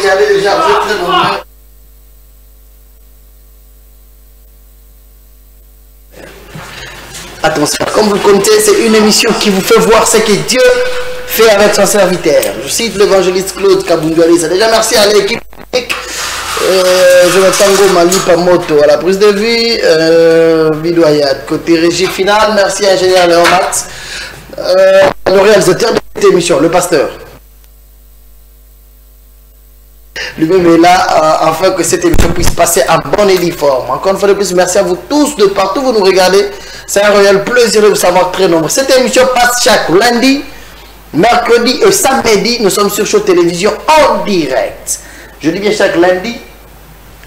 regardez déjà, vous êtes très nombreux. Attention, comme vous le connaissez, c'est une émission qui vous fait voir ce que Dieu fait avec son serviteur. Je cite l'évangéliste Claude Kabundoualisa. Déjà, merci à l'équipe. Jonathan Mali Pamoto à la prise de vue, Bidoyad. Côté régie finale, merci à ingénieur Léon Max, le réalisateur de cette émission, le pasteur. Lui-même est là afin que cette émission puisse passer en bonne et due forme. Encore une fois de plus, merci à vous tous de partout vous nous regardez. C'est un réel plaisir de vous savoir très nombreux. Cette émission passe chaque lundi, mercredi et samedi. Nous sommes sur Show Télévision en direct. Je dis bien chaque lundi,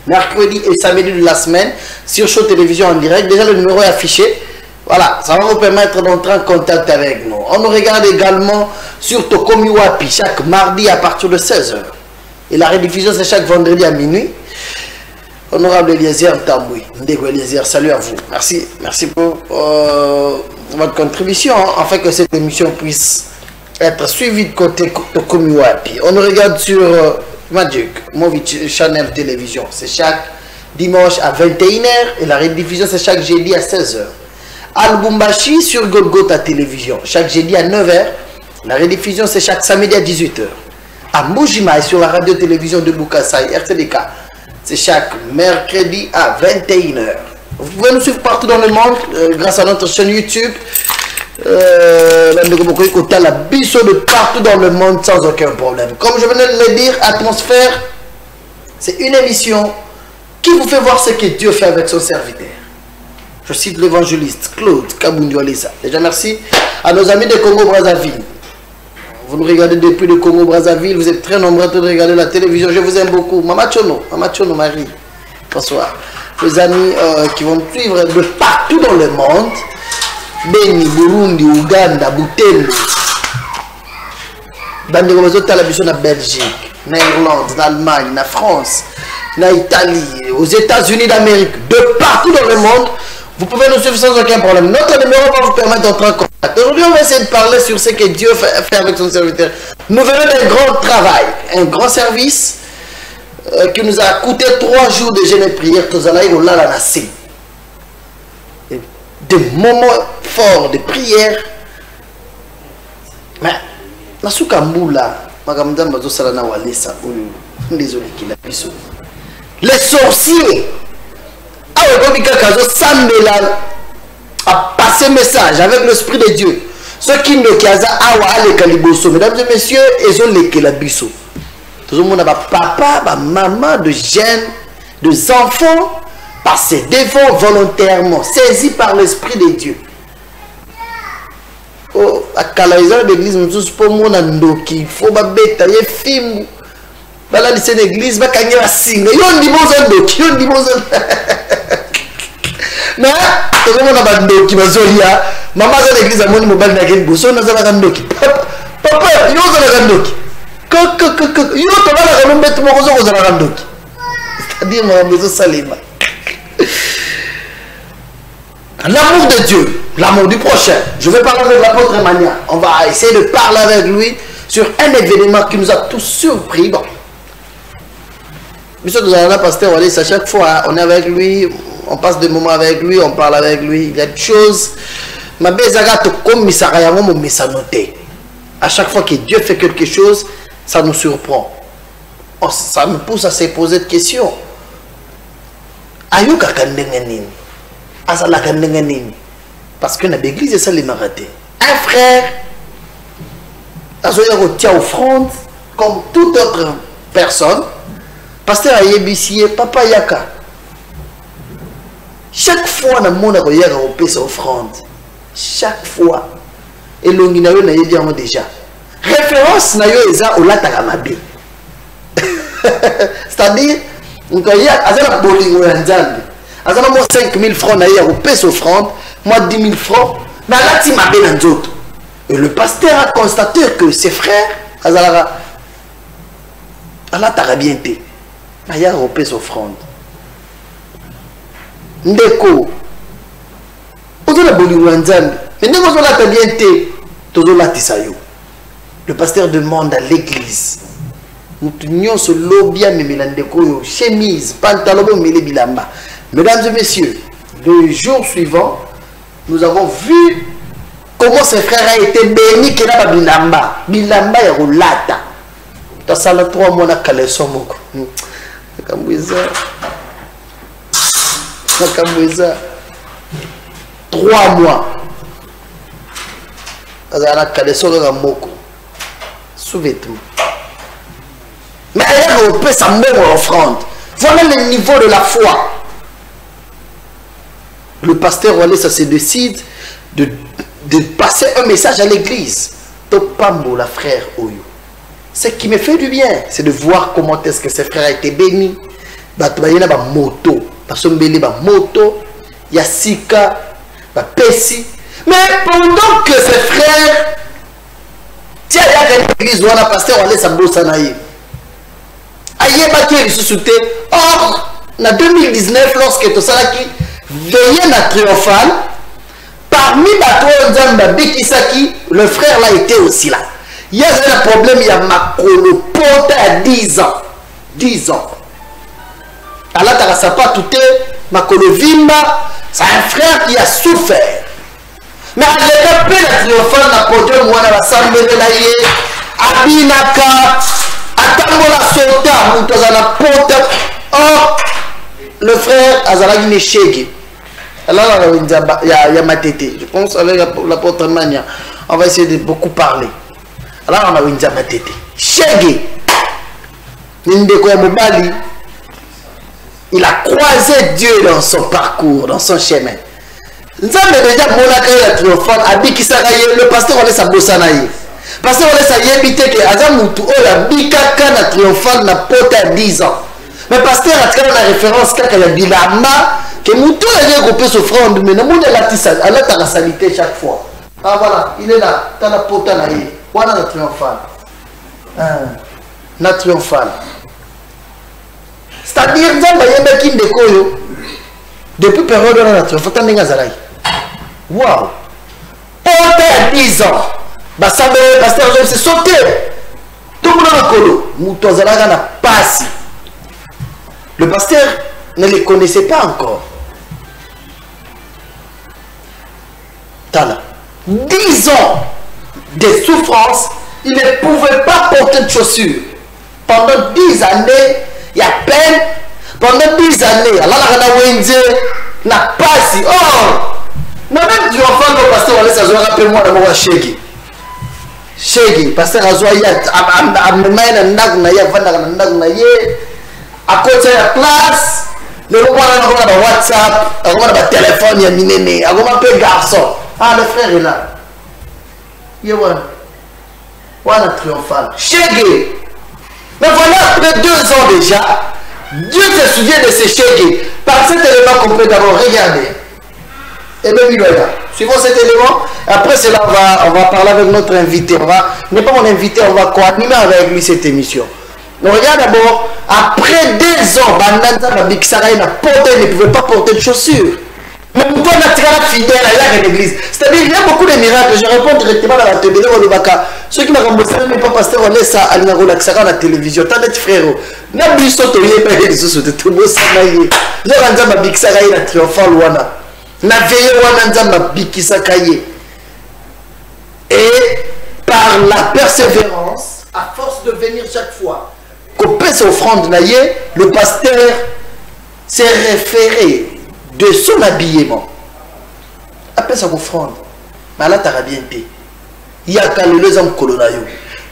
mercredi et samedi de la semaine sur Show Télévision en direct. Déjà le numéro est affiché. Voilà, ça va vous permettre d'entrer en contact avec nous. On nous regarde également sur Tokomi Wapi chaque mardi à partir de 16h. Et la rediffusion c'est chaque vendredi à minuit. Honorable Eliezer Tamboui, Ndego Eliezer, salut à vous. Merci, merci pour votre contribution afin que cette émission puisse être suivie de côté Tokomi Wapi. On nous regarde sur Magic Movie Channel Télévision. C'est chaque dimanche à 21h et la rediffusion c'est chaque jeudi à 16h. Al-Bumbashi sur Golgotha Télévision, chaque jeudi à 9h. La rediffusion c'est chaque samedi à 18h. À Mujima sur la radio-télévision de Bukasai, RTDK, c'est chaque mercredi à 21h. Vous pouvez nous suivre partout dans le monde grâce à notre chaîne YouTube. La biso de partout dans le monde sans aucun problème. Comme je venais de le dire, Atmosphère, c'est une émission qui vous fait voir ce que Dieu fait avec son serviteur. Je cite l'évangéliste Claude Kabundoualisa. Déjà merci à nos amis de Congo-Brazzaville. Vous nous regardez depuis le Congo-Brazzaville, vous êtes très nombreux à regarder la télévision. Je vous aime beaucoup. Mama Chono Marie. Bonsoir. Les amis qui vont me suivre de partout dans le monde. Beni, Burundi, Ouganda, Butembo. Bandi Gomazote à la mission en Belgique, en Irlande, en Allemagne, en France, en Italie, aux États-Unis d'Amérique, de partout dans le monde. Vous pouvez nous suivre sans aucun problème. Notre numéro va vous permettre d'entrer en contact. Aujourd'hui, on va essayer de parler sur ce que Dieu fait avec son serviteur. Nous venons d'un grand travail, un grand service qui nous a coûté 3 jours de jeûne et prière. Des moments forts de prière. Mais, les sorciers a passé message avec l'esprit de Dieu. Ceux qui ne kaza awa ale kaliboso, mesdames et messieurs, ils ont les kelabiso. Tout le monde a papa, maman de jeunes, des enfants passés devant volontairement, saisis par l'esprit de Dieu. Oh, à Kalaïza l'église, nous tous pour mon andoki, il faut babeta, il film. Là, c'est l'église, va gagner la signe. Yon dit bon andoki, yon dit bon mais tout le monde a andoki, maman dans l'église, a mon mobile n'a qu'une boussole, n'a pas andoki. Papa, yon a andoki. Yon a la mettre mon roseau aux andoki. C'est-à-dire, mon maison salima. L'amour de Dieu, l'amour du prochain. Je vais parler avec l'apôtre Emmanuel. On va essayer de parler avec lui sur un événement qui nous a tous surpris. Bon. Monsieur Douzana, pasteur, à chaque fois, on est avec lui, on passe des moments avec lui, on parle avec lui. Il y a des choses. À chaque fois que Dieu fait quelque chose, ça nous surprend. Oh, ça me pousse à se poser des questions. Parce que dans l'église, ça les raté. Un frère, il tient offrande comme toute autre personne. Pasteur a yébissié, papa yaka. Chaque fois, dans le monde, il y a une offrande. Chaque fois. Et l'on a dit déjà. Référence na yo eza au latakamabé. C'est-à-dire, il y a un bolingo en Zambie. À 5 000 francs, il y a une offrande, moi 10 000 francs, mais là, il m'a bien d'autres. Et le pasteur a constaté que ses frères, Allah t'a bien été. Il y a une offrande. Ndeko, on a un Zambie. Mais nous avons t'a bien été. Le pasteur demande à l'église Nous ce lobby à Mémélandeko, chemise, pantalon, mélé bilamba. Mesdames et messieurs, le jour suivant, nous avons vu comment ses frères a été béni qu'il a bilamba. Bilamba et roulata. Dans ça, là, 3 mois, on a calé son mot. Nakambouza. 3 mois. On a calé son mot. Sous-vêtements. Mais elle peut sa même offrande. Voilà le niveau de la foi. Le pasteur Wale, ça se décide de passer un message à l'église. Topambo, la frère Oyo. Ce qui me fait du bien, c'est de voir comment est-ce que ses frères ont été bénis. Il y a moto, moto, il y a Sika, Pessi. Mais pendant que ses frères, tiens, il y a l'église où on a pasteur Wale, ça bosse en aïe. Or, en 2019, lorsque tout ça qui veillait à triomphal, parmi Bato Bekisaki, le frère là était aussi là. Il y a un problème, il y a Makolo Ponte à 10 ans. 10 ans. Alors, tu n'as pas tout Makolo Vimba, c'est un frère qui a souffert. Mais à l'époque, la triomphal n'a pas de moi, la Sambele Laye, Abinaka. Le frère Azalagi Neshegi. Alors il y a Matete. Je pense avec l'apôtre Mania, on va essayer de beaucoup parler. Alors on a Windia Matete. Shegi. Il a croisé Dieu dans son parcours, dans son chemin. Nzambe déjà monaka ya triomphal abikisaka ye le pasteur on laisse sa bosanaye. Parce qu'on laisse à yébiter que Azamutu a bikaka na triomphal na pote à 10 ans. Mais pasteur a tiré la référence quand il y a Bilama que Moutou a groupé ce front mais le monde a la salité chaque fois. Ah voilà, il est là, dans la pote à naïe. Voilà la triomphal. Na triomphal. C'est-à-dire Zamba Yébeki Ndekoyo depuis période de la triomphal, t'en es waouh! Pote à 10 ans. Le pasteur Joseph s'est sauté. Tout le monde a colo. Moutozalaga n'a pas si. Le pasteur ne les connaissait pas encore. Tala. 10 ans de souffrance, il ne pouvait pas porter de chaussures. Pendant 10 années, il y a peine. Pendant 10 années, Allah n'a pas si. Oh! Même du enfant de pasteur, on laisse à rappelle-moi d'abord Shegi. Shegi, pasteur Azoyat, Amemaina Nagna, Vanagna, à côté de la classe, le roi a WhatsApp, a un téléphone, il y a Minéné, a un peu garçon. Ah, le frère est là. Voilà triomphal. Shegi. Mais voilà, après 2 ans déjà, Dieu se souvient de ces Shegi. Par cet élément qu'on peut d'abord regarder. Et bien, il est là. Suivons cet élément. Après cela, on va parler avec notre invité. N'est pas mon invité, on va co-animer avec lui cette émission. On regarde d'abord, après 2 ans, Bananda Bixara ne pouvait pas porter de chaussures. Mais pourquoi on a tiré la fidèle à l'église? C'est-à-dire, il y a beaucoup de miracles. Je réponds directement à la télé. Ceux qui m'ont remboursé, mais pas pasteur, on laisse ça à la télévision. T'as des frères. N'a pas eu sauté, il n'y a pas eu de sauté. Tout le monde s'en a eu. J'ai rendu ma Bixara, il a triomphant, Louana. Na veillé Wananza Bikisa Kaye. Et par la persévérance, à force de venir chaque fois, qu'on pèse offrande naïe, le pasteur s'est référé de son habillement. Après sa offrande, mais là t'as bien été. Il y a quand les hommes colonayo.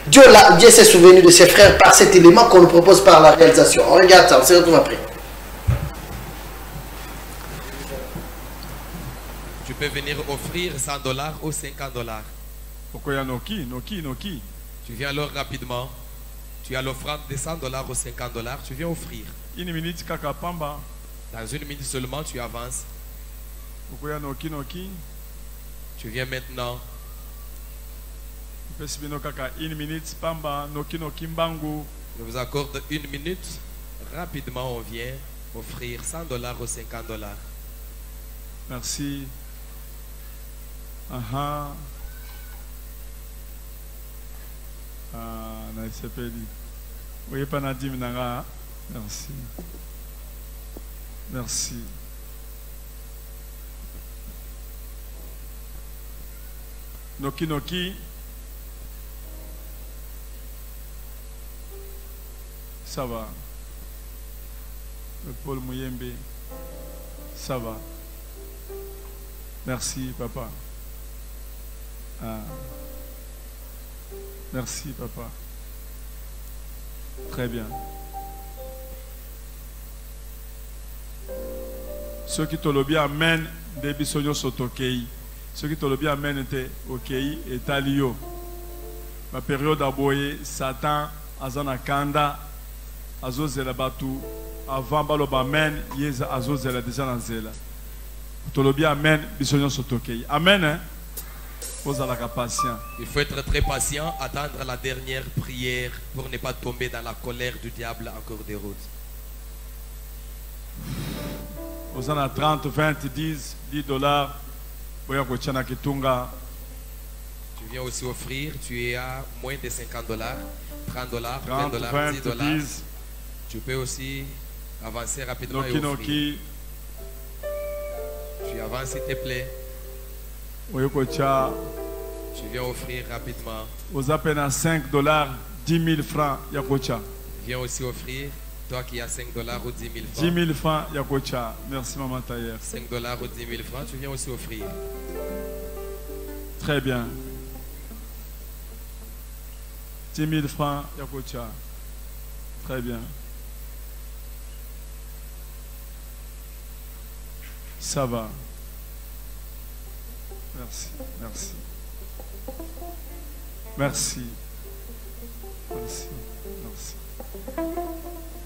Dieu s'est souvenu de ses frères par cet élément qu'on nous propose par la réalisation. On regarde ça, on se retrouve après. Tu peux venir offrir $100 ou $50. Tu viens alors rapidement. Tu as l'offrande de $100 ou $50. Tu viens offrir. Dans 1 minute seulement, tu avances. Tu viens maintenant. Je vous accorde 1 minute. Rapidement, on vient offrir $100 ou $50. Merci. Oui, Panadim Nanga. Merci. Merci. Noki Noki. Ça va. Le Paul Mouyembe. Ça va. Merci, papa. Ah. Merci, papa. Très bien. Ceux qui te le bien amènent des bisognos sotokei. Ceux qui te le bien amènent étaient ok et talio. Ma période à boyer, Satan, Azana Kanda, Azozela Batu, avant Baloba Amen, Yez Azozela déjà dans Zela. Te le bien amène bisognos sotokei. Amen, hein? Il faut être très patient, attendre la dernière prière pour ne pas tomber dans la colère du diable en cours de route. Vous en avez 30, 20, 10 dollars. Tu viens aussi offrir, tu es à moins de 50 dollars, 30 dollars, 20 30, dollars, 20, 10 dollars. 10. Tu peux aussi avancer rapidement Noki, et offrir. Noki. Tu avances s'il te plaît. Tu viens offrir rapidement. Vous avez 5 dollars, 10 000 francs, Yakocha. Viens aussi offrir, toi qui as 5 dollars ou 10 000 francs. 10 000 francs, Yakocha. Merci, Maman Taillère. 5 dollars ou 10 000 francs, tu viens aussi offrir. Très bien. 10 000 francs, Yakocha. Très bien. Ça va. Merci, merci. Merci. Merci, merci.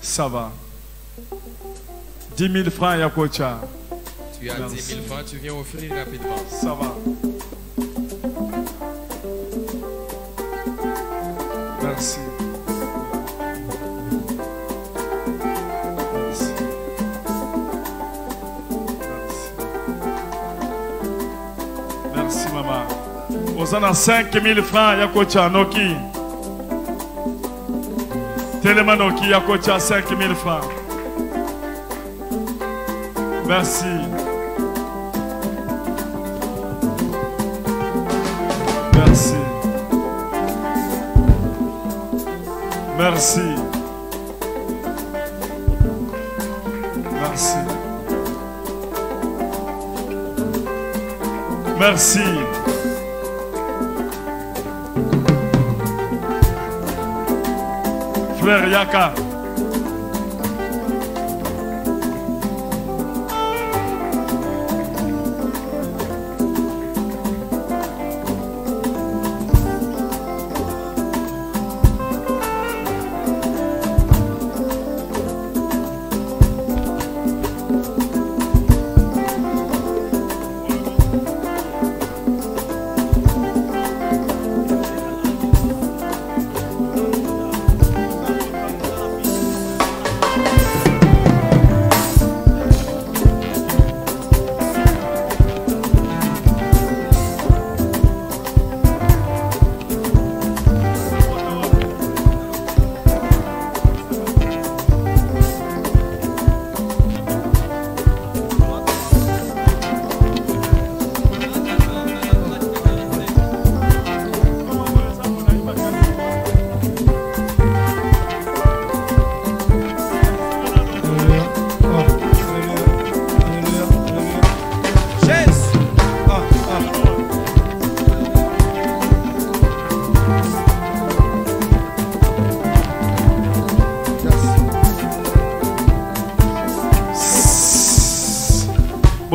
Ça va. 10 000 francs, Yakocha. Tu as 10 000 francs, tu viens offrir rapidement. Ça va. Merci. Merci, maman. Vous en avez 5 000 francs, Yakocha, Noki. Tellement Noki, Yakocha, 5 000 francs. Merci. Merci. Merci. Merci. Merci. Frère Yaka.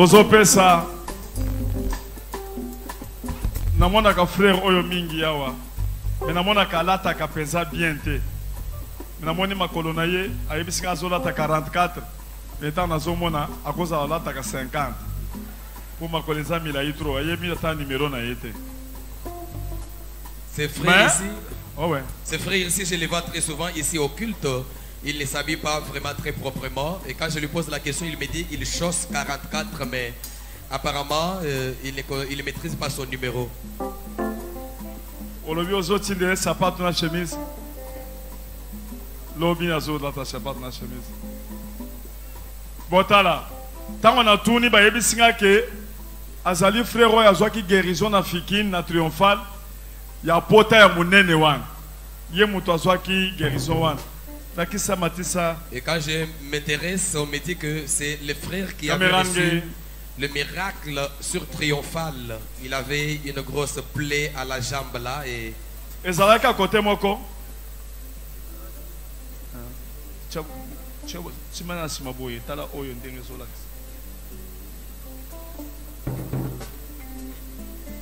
Bozopesa namona ka frère oyo mingi yawa mais namona ka lata ka penza bien te mais namoni makolo na ye ayebisika azolata 44 mais tant nazomona akoza lata ka 50 pour makolo eza milai trop ayebi ata numéro na ye te. Ces frères ici, oh ouais. Ces frères ici, je les vois très souvent ici au culte. Il ne s'habille pas vraiment très proprement. Et quand je lui pose la question, il me dit il chausse 44, mais apparemment, il ne maîtrise pas son numéro. Lobi azo dans ta chapat na chemise. Botala. Tant on a tourné, bah yebi singa que azali frère oya zwa ki guérison na fikine na triomphal. Ya pota ya munene wan. Ye muto azwa ki guérison wan. Takisa matisa. Et quand je m'intéresse, on me dit que c'est le frère qui avait reçu le miracle sur triomphal. Il avait une grosse plaie à la jambe là et. Ezalaka côté moko.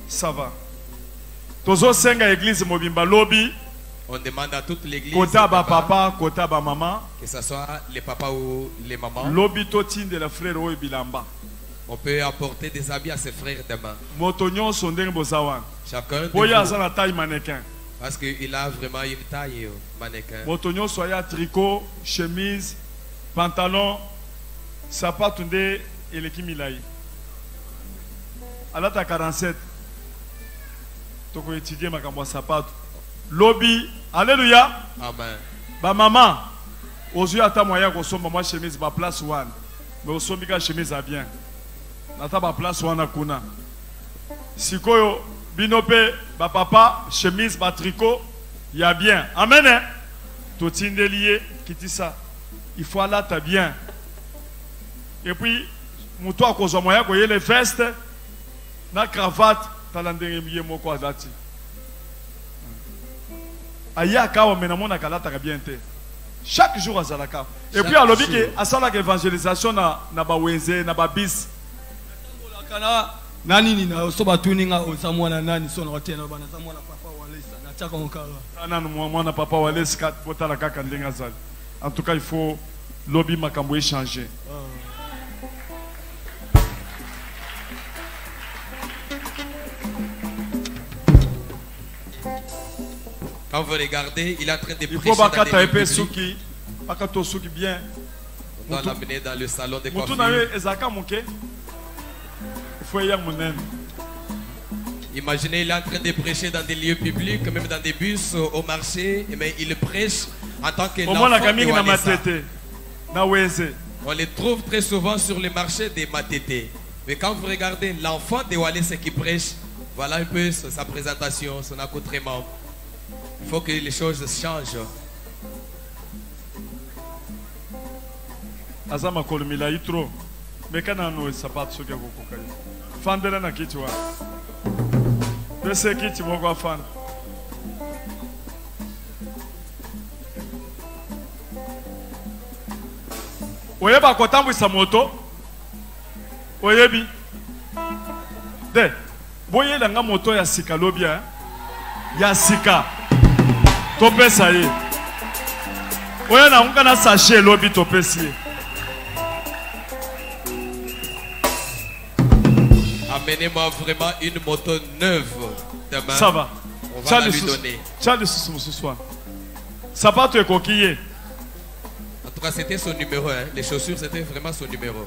Ça va. Tozo senga église mobimba lobby. On demande à toute l'église. Kota ba papa, kota ba maman. Que ce soit les papas ou les mamans. Lobby totin de la frère o bilamba. On peut apporter des habits à ses frères demain. Motonyon son deng bozawan. Chacun. Boya za na taille mannequin. Parce qu'il a vraiment une taille mannequin. Motonyon soya tricot, chemise, pantalon, sapato nde eleki milai. Alata 47. Toko étudier makambo sapato. Lobby, alléluia. Amen. Ba maman, ozu ata moyen ko somba moi chemise ba place one. Mais o sombi ka chemise a bien. Nata ba place one kuna. Sikoyo binope ba papa chemise ba tricot ya bien. Amen. Hein? Tout lié kitisa. Il faut aller ta bien. Et puis muto akozwa moyen ko yele veste na cravate talandenge miye moko azati. Chaque jour à Zalaka. Et puis à l'objet à ça l'évangélisation na baweze na babis. Nani ni na soba tuninga osamwana nani sona otena bana samwana papa walesa na chaka onkala. Ana mwana papa walesa kat potala kaka ndenga zali. En tout cas il faut lobby makambo échanger. Quand vous regardez, il est en train de prêcher dans les lieux publics. On doit l'amener dans le salon de coiffure. Imaginez, il est en train de prêcher dans des lieux publics, même dans des bus, au marché, mais il prêche en tant que l'enfant de Walesa. On les trouve très souvent sur les marchés des Matété. Mais quand vous regardez l'enfant de Walesa qui prêche, voilà un peu sa présentation, son accoutrement. Il faut que les choses changent. Azama kolumila itro. Mekana no sapato soke kokokai. Fandela na kiti wa. Pese kiti moko fan. Oyeba kotambwisa moto. Oyebi. De. Boye langa moto ya sika lobia. Ya sika. Topesa ye. Oya na unga na sachet lobby topesi. Amenez-moi vraiment une moto neuve demain. Ça va. On va la lui donner. Charles ce soir. Ça va te coquiller. En tout cas, c'était son numéro. Hein. Les chaussures, c'était vraiment son numéro.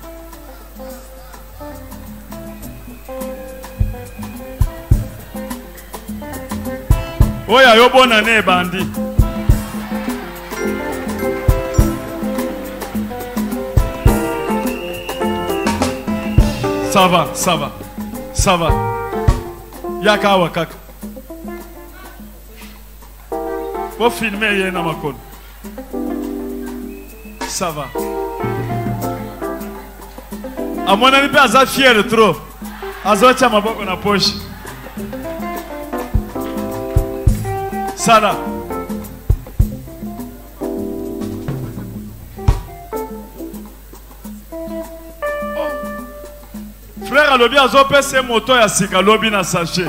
Oya yo bonne année bandi. Ça va, ça va. Ça va. Yaka wakaka. Faut filmer yé na makon. Ça va. A mon ami aza fier trop. Azocha maboko na poche. Sala. Frère alobi azopesa moto ya sika lobi na sachet.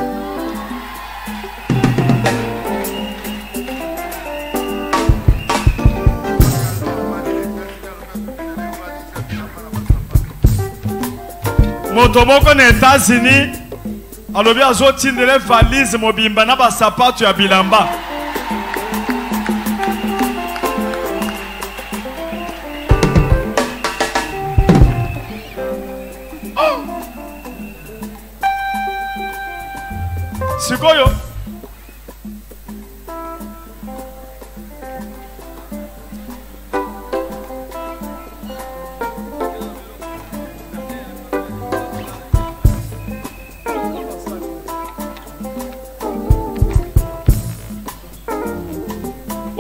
Moto moko na États-Unis alobi azotindele valise mobimba na ba sapato ya bilamba. Sikoyo.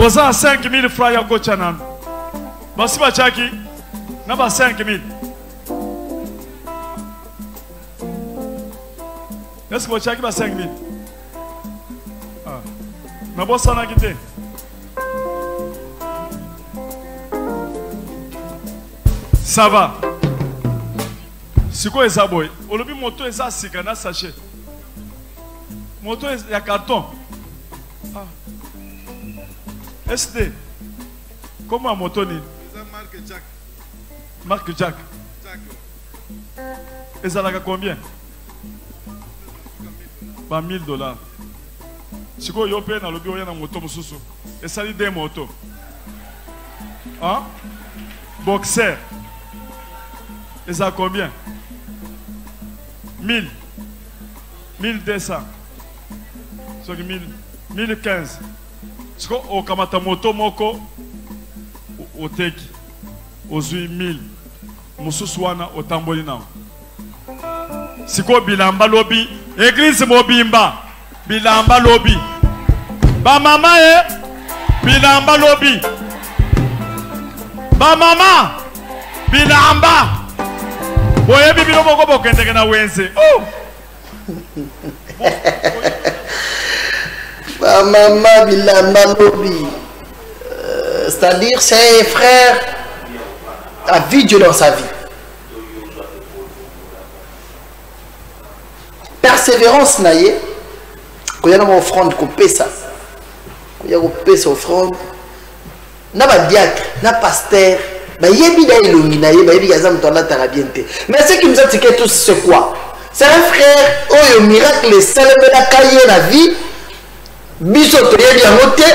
Oza 5 000 francs ya kocha nanu. Basi bachaki na ba 5 000. Est-ce que bachaki ba 5 000? Ah. Na bossa na kite. Ça va. Siko eza boy. Olobi moto eza sika na sachet. Moto ya carton. Ah. SD. Comment à moto ni? Marque Jack. Marque Jack. Et ça l'a combien? Pas $1000. Si vous avez payé dans le bureau, il y a une moto. Et ça dit des motos. Hein? Boxer. Et ça combien? 1000. 1200. C'est 1015. Si vous avez une moto, moko. Au teki. Aux 1000. Moussouswana au tambolina. Si vous avez bilamba lobby. Église mobimba. Bilamba lobby. Ba mama bilamba lobby. Ba mama bilamba. Boye bibilo moko bokende na wenze. Oh. Ba mama bilamba lobby. C'est-à-dire ses frères a vu Dieu dans sa vie. Persévérance naïe. Quand il y a une offrande, qu'on paie ça. Quand il y a une offrande, na ba diacre, na pasteur, ba yebi da ilongi na ye, ba yebi yazam tona tarabiente. Mais ce qui nous a tiqué tous c'est quoi? C'est un frère, oh yo miracle, célèbre la cahier la vie. Biso to yebi yangote,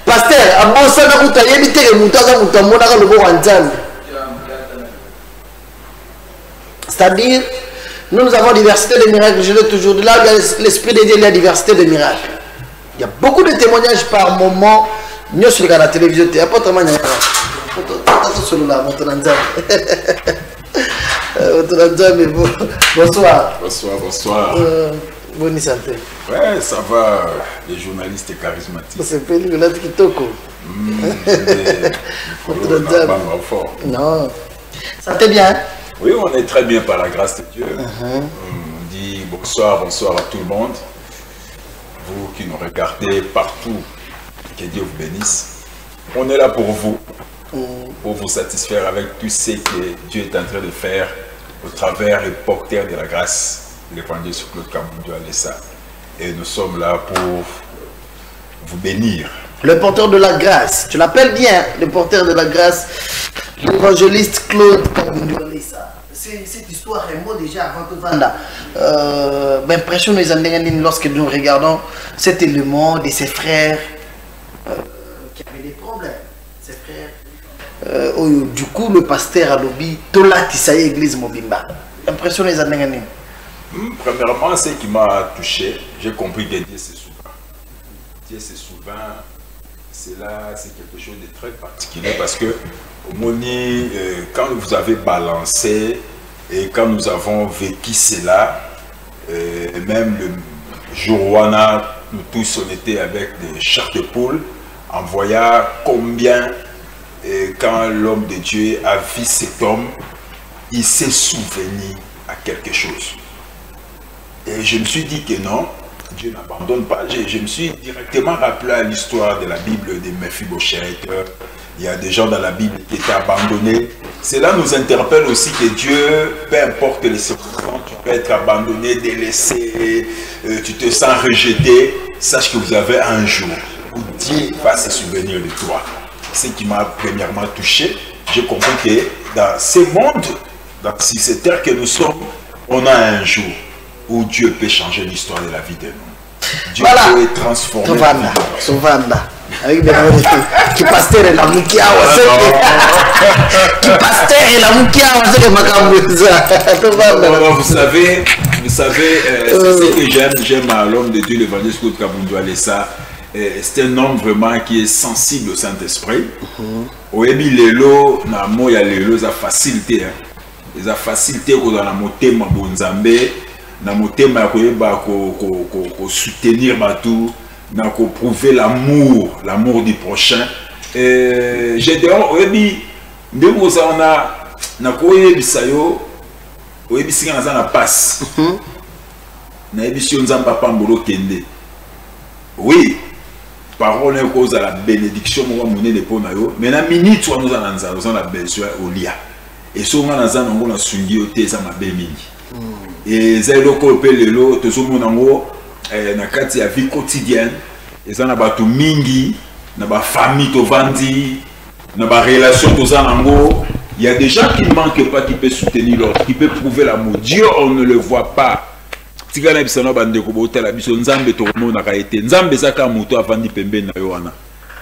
pasteur, abosa na kuta yebi te mutaza mutamona ka lobo wanzambe. C'est-à-dire nous avons diversité de miracles, je l'ai toujours dit là, l'esprit de Dieu, il y a diversité de miracles. Il y a beaucoup de témoignages par moment. Nous sur la télévision, il n'y a pas de témoignage. Bonsoir. Bonsoir, bonsoir. Bonne santé. Ouais, ça va, les journalistes charismatiques. C'est pas lui, là, qui toque. Non. Santé bien. Oui, on est très bien par la grâce de Dieu. On dit bonsoir, bonsoir à tout le monde. Vous qui nous regardez partout, que Dieu vous bénisse. On est là pour vous satisfaire avec tout ce que Dieu est en train de faire au travers du porteur de la grâce, l'évangile Claude Kaboundo Alessa. Et nous sommes là pour vous bénir. Le porteur de la grâce, tu l'appelles bien, le porteur de la grâce, l'évangéliste Claude Kaboundo Alessa. Cette histoire est moi déjà avant que Vanda. L'impression nous a lorsque nous regardons cet élément de ses frères qui avaient des problèmes. Ses frères. Du coup, le pasteur a lobby, Tola Tisaï Église Mobimba. L'impression nous a Premièrement, ce qui m'a touché, j'ai compris que Dieu c'est souverain. Dieu c'est souverain. Là, c'est quelque chose de très particulier parce que au Moni, quand vous avez balancé et quand nous avons vécu cela, même le jour où nous tous on était avec des chars de poule, en voyant combien quand l'homme de Dieu a vu cet homme, il s'est souvenu à quelque chose. Et je me suis dit que non, Dieu n'abandonne pas. Je me suis directement rappelé à l'histoire de la Bible de Mephibosheth. Il y a des gens dans la Bible qui étaient abandonnés. Cela nous interpelle aussi que Dieu, peu importe les circonstances, tu peux être abandonné, délaissé, tu te sens rejeté. Sache que vous avez un jour où Dieu va se souvenir de toi. Ce qui m'a premièrement touché, j'ai compris que dans ce monde, dans cette terre que nous sommes, on a un jour où Dieu peut changer l'histoire de la vie de nous. Dieu peut transformer. Sovanda. Avec des qui pasteur et la moukia, qui pasteur et la moukia, vous savez, c'est ce que j'aime à l'homme de Dieu, l'évangéliste Claude Kaboundo Alessa. C'est un homme vraiment qui est sensible au Saint-Esprit. Oyebi lelo na moya lelo za facilité, za facilité ko dans la motema bonzambe. Na motema koyeba ko soutenir batou pour prouver l'amour du prochain. J'ai dit, on a passe. Oui, parole est cause à la bénédiction, mais la minute où nous avons la besoin au lia. Et si on a un sungi au thé, ça m'a béni. Et c'est le copé le lot, tout ce monde en haut, na kati ya vie quotidienne, et ça n'a pas tout mingi, n'a pas famille to vandi, n'a pas relation to zanango. Il y a des gens qui ne manquent pas, qui peuvent soutenir l'autre, qui peuvent prouver l'amour. Dieu, on ne le voit pas. Tigana bisano bande ko botela biso nzambe to mona ka ete nzambe zaka muto avandi pembe na yo wana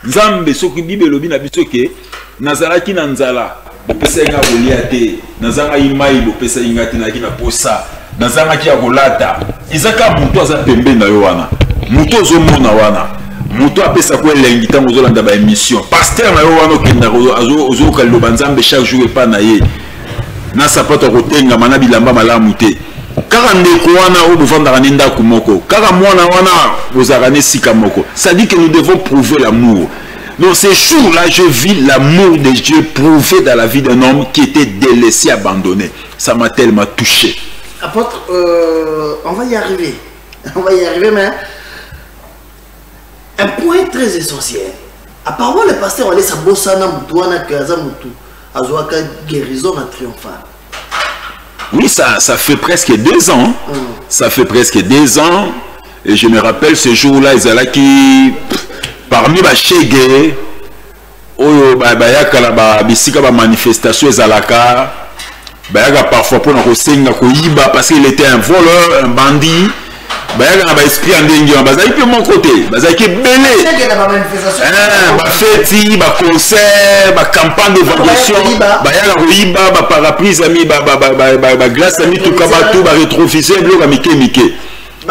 nzambe soki bibelo bina biso ke nazalaki na nzala bopesa nga kolia te nazanga imai bopesa nga te na kina posa nazanga ki akolata izaka muto aza pembe na yo wana muto zo mona wana muto apesa ko elengi tango zo landa ba émission pasteur na yo wana kenda ozo kaloba nzambe chaque jour epa na ye na sapato ko tenga mana bilamba malamu te. Kaka ndeko wana o bovanda nenda kumoko kaka mwana wana bozarane sika moko ça dit que nous devons prouver l'amour. Dans ces jours-là je vis l'amour de Dieu prouvé dans la vie d'un homme qui était délaissé, abandonné. Ça m'a tellement touché. Apôtre, on va y arriver mais un point très essentiel. Apparemment le pasteur allait s'abosana mutouana kaza mutu azoaka guérison na triomphale. Oui, ça fait presque 2 ans. Ça fait presque 2 ans. Et je me rappelle ce jour-là, ils allaient qui parmi les chègues, bayaka la bisika ba manifestation ezalaka, bayaka parfois pour nous senga koyiba parce qu'il était un voleur, un bandit. Bayaka na ba esprit andengi bazali pe mon côté, bazali ke belé. Ba fête, ba concert, ba campagne d'évacuation, bayaka koyiba, ba parapluie ami, ba glace ami tout kaba tout ba rétrofisé blo ka mike.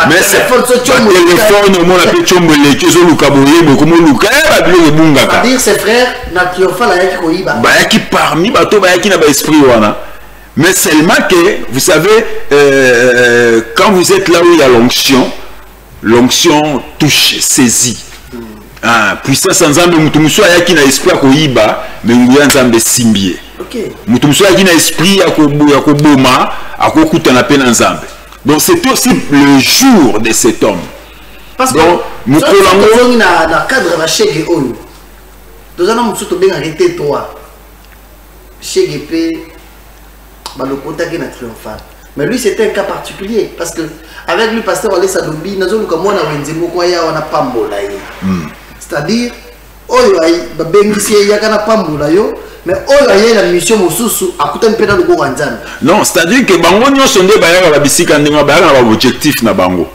Mais c'est téléphone mon appel chombele kezo luka boye beaucoup mo luka ba blo ebungaka. Dire ses frères na triomphal ayaki koyiba. Bayaki parmi bato bayaki na ba esprit wana. Mais seulement que, vous savez, quand vous êtes là où il y a l'onction touche, saisit. Puissance ensemble, mutumusou ayaki na esprit ya koyiba, mais nguya nzambe simbie. Mutumusou ayaki na esprit ya koboma, akokuta na pe na nzambe. Donc c'est aussi le jour de cet homme. Parce que nous sommes dans le cadre de la chèque oyo. Nous allons nous soutenir arrêter toi. Chèque pe le contact est triomphal. Mais lui c'était un cas particulier parce que avec lui pasteur Wale Sadobi nous avons comme on a wenzemo kwa ya wana pambola ye. C'est-à-dire oyo ay babengisi ya kana pambola yo mais oyo ay la mission mosusu akuta mpena luko wanzana. Non, c'est-à-dire que bango nyonso nde bayaka ba bisika ndenge bayaka ba objectif na bango.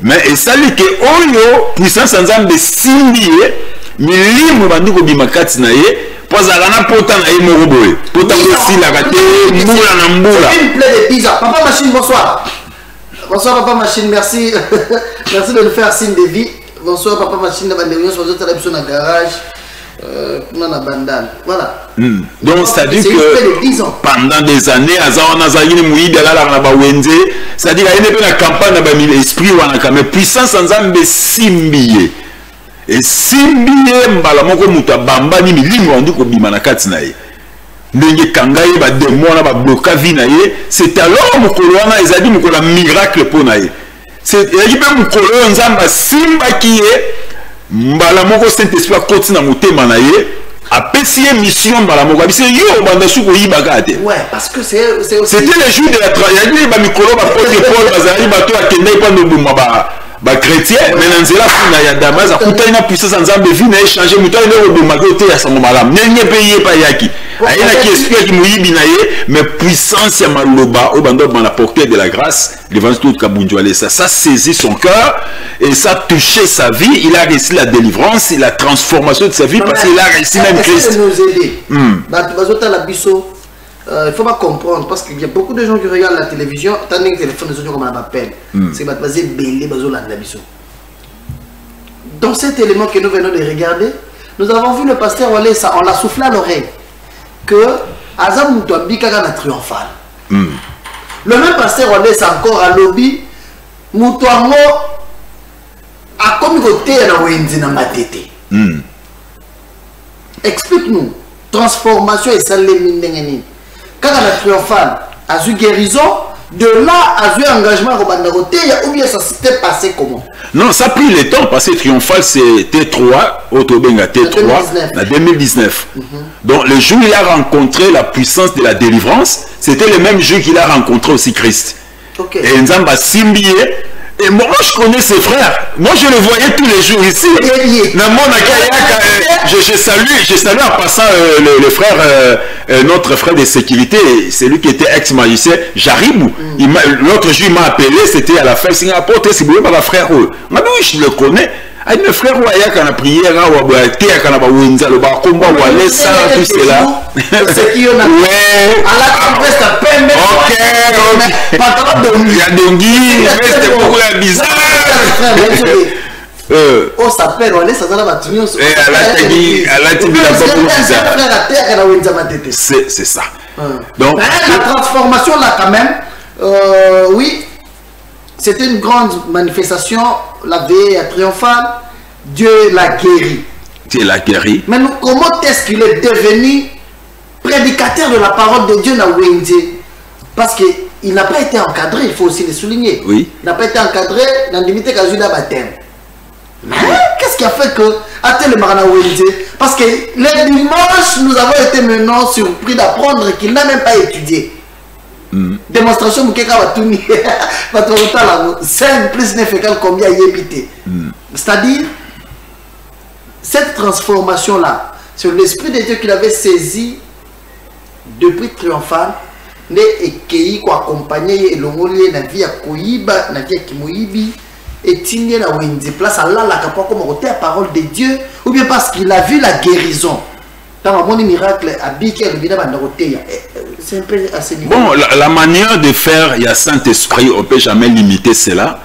Mais et ça dit que oyo puissance nzambe simbiye milimo bandiko bimakati na ye. Pozalana pota na ye moko boye. Pota aussi la gâté mbula na mbula. Une plaie de pizza. Papa Machine, bonsoir. Bonsoir Papa Machine, merci. Merci de nous faire signe de vie. Bonsoir Papa Machine, la réunion sur le garage. Na bandane. Voilà. Donc c'est-à-dire que pendant des années, Azana Zayine Mouida la na ba wenze, c'est-à-dire il y a une campagne na ba esprit wana mais puissance nzambe simbiye. Et simbiye mbala moko muta bamba ni milimo andi ko bima na kati na ye ndenge kangaye ba démon na ba bloka vie na ye c'est alors mukolo wana ezali mukola miracle pona ye c'est ekipe mukolo nzamba simba ki ye mbala moko saint esprit akoti na motema na ye apesi ye mission mbala moko abise yo banda suko yibaka te ouais parce que c'est aussi c'était le jour de la tragédie ba mikolo ba porte Paul bazali bato akende pa no buma ba chrétien mais nzela kuna ya Damas akuta ina puissance nzambe vie na échanger muto ina oboma côté ya sango malamu nyenye paye pa yaki ayina ki esprit ki muyibi na ye mais puissance ya maloba au bando dans la portée de la grâce l'évangile tout kabunjwale ça saisit son cœur et ça touché sa vie il a réussi la délivrance et la transformation de sa vie parce qu'il a réussi même Christ nous aider bazota la biso il faut pas comprendre parce qu'il y a beaucoup de gens qui regardent la télévision, tant que téléphone de comme on appelle, c'est basé belé bazo la biso. Dans cet élément que nous venons de regarder, nous avons vu le pasteur Wale ça, on l'a soufflé à l'oreille que Azam Moutoambi Kaga na triomphal. Le même pasteur Wale ça encore à lobby Moutoamo à comme côté na wenzi na matete. Explique-nous. Transformation et ça les mine. Quand on a triomphal, a eu guérison, de là à eu engagement ou bien ça s'était passé comment? Non, ça a pris le temps parce que triomphal c'est T3, Autobenga T3 en 2019. Donc le jour où il a rencontré la puissance de la délivrance, c'était le même jour qu'il a rencontré aussi Christ. Okay. Et Nzamba Simbié. Et moi, je connais ses frères. Moi, je le voyais tous les jours ici. Je salue en passant le frère, notre frère de sécurité, c'est lui qui était ex-magicien, Jaribou. L'autre jour, il m'a appelé, c'était à la fin, c'est un porte, c'est par la frère. Moi, oui, je le connais. Mes frères, il y a la prière, il y a le combat, tout cela. C'est qui on a. Ouais. À la congrès, ça peine. Ok. Il y a Dongui, mais c'était beaucoup bizarre. Oh, ça perd, on laisse ça dans la bâtiment. C'est ça. Donc, la transformation là, quand même, oui, c'était une grande manifestation, la veille triomphale. Dieu l'a guéri. Dieu l'a guéri. Mais comment est-ce qu'il est devenu prédicateur de la parole de Dieu dans Wendy? Parce qu'il n'a pas été encadré, il faut aussi le souligner. Oui. Il n'a pas été encadré dans l'unité qu'a eu baptême. Mais qu'est-ce qui a fait que à tel Marana Wendy? Parce que le dimanche, nous avons été maintenant surpris d'apprendre qu'il n'a même pas étudié. Démonstration Moukeka va tout nier. 5 plus 9 égale combien il habité. C'est-à-dire, cette transformation-là, sur l'Esprit de Dieu qu'il avait saisi depuis triomphal, ne ekei ko accompagner elongoli na vie ya koyiba, na vie ya kimoyibi, et tinye na wenzi place Allah la kapwa comme côté la parole de Dieu, ou bien parce qu'il a vu la guérison. Dans mon miracle, c'est un peu assez niveau. Bon, la manière de faire, il y a Saint-Esprit, on ne peut jamais limiter cela.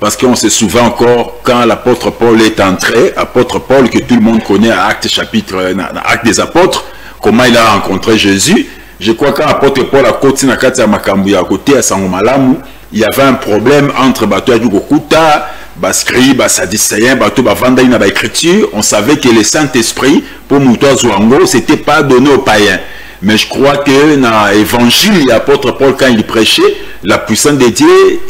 Parce qu'on se souvient encore quand l'apôtre Paul est entré, apôtre Paul que tout le monde connaît à Actes chapitre, Actes des apôtres, comment il a rencontré Jésus. Je crois qu'à l'apôtre Paul a côté à côté à Sangomalamu, il y avait un problème entre Bato Gokuta, Baskri, Basadicéen, Bato Bavanda, il y avait écriture. On savait que le Saint-Esprit, pour Moutoua Zouango, c'était pas donné aux païens. Mais je crois que dans l'évangile, l'apôtre Paul, quand il prêchait, la puissance de Dieu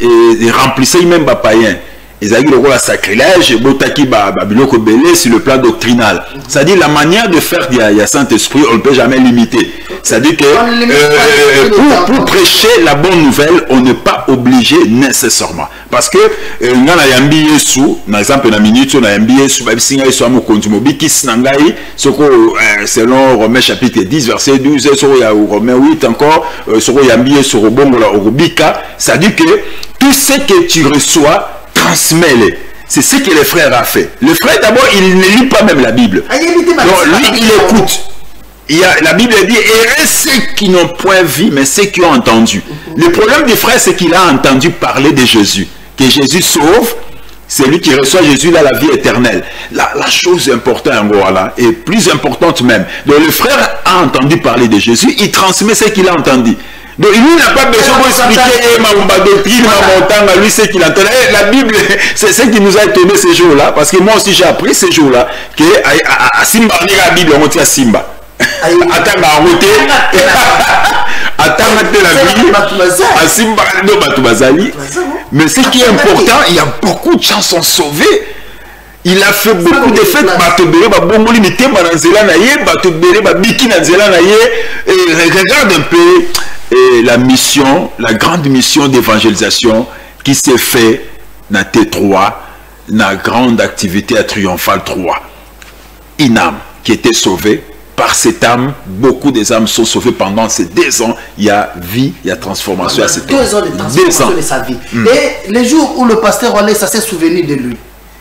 et remplissait même les païens. Ils avaient le sacrilège, Botaki Babiloko Belé sur le plan doctrinal. C'est-à-dire la manière de faire il y a Saint-Esprit, on ne peut jamais limiter. C'est-à-dire que pour prêcher la bonne nouvelle, on n'est pas obligé nécessairement. Parce que on a yambi Yesu, par exemple dans minute on a yambi Yesu, babisinga Yesu amukondumo bikis nangai, selon Romains chapitre 10 verset 12, sur Romains 8 encore, sur yambi Yesu robongola orobika, c'est-à-dire que tout ce que tu reçois, transmets-les. C'est ce que le frère a fait. Le frère d'abord, il ne lit pas même la Bible. Donc lui, il écoute. La Bible dit, et ceux qui n'ont point vu, mais ceux qui ont entendu. Le problème du frère, c'est qu'il a entendu parler de Jésus. Que Jésus sauve, c'est lui qui reçoit Jésus là, la vie éternelle. La chose importante, voilà, et plus importante même. Donc le frère a entendu parler de Jésus, il transmet ce qu'il a entendu. Donc il n'a pas besoin d'expliquer ma doctrine, ma montagne, lui c'est qu'il entend. La Bible, c'est ce qui nous a étonné ces jours-là, parce que moi aussi j'ai appris ces jours-là que à Simba, on lit la Bible, on dit à Simba. Attends, mais ce qui est important, il y a beaucoup de gens sont sauvés. Il a fait beaucoup de fêtes. Regarde un peu la mission, la grande mission d'évangélisation qui s'est fait dans T3, dans la grande activité à Triomphal 3. Une âme qui était sauvée. Par cette âme, beaucoup des âmes sont sauvées pendant ces 2 ans. Il y a vie, il y a transformation à cette âme. 2 ans de transformation de sa vie. Et les jours où le pasteur Olé s'est souvenu de lui,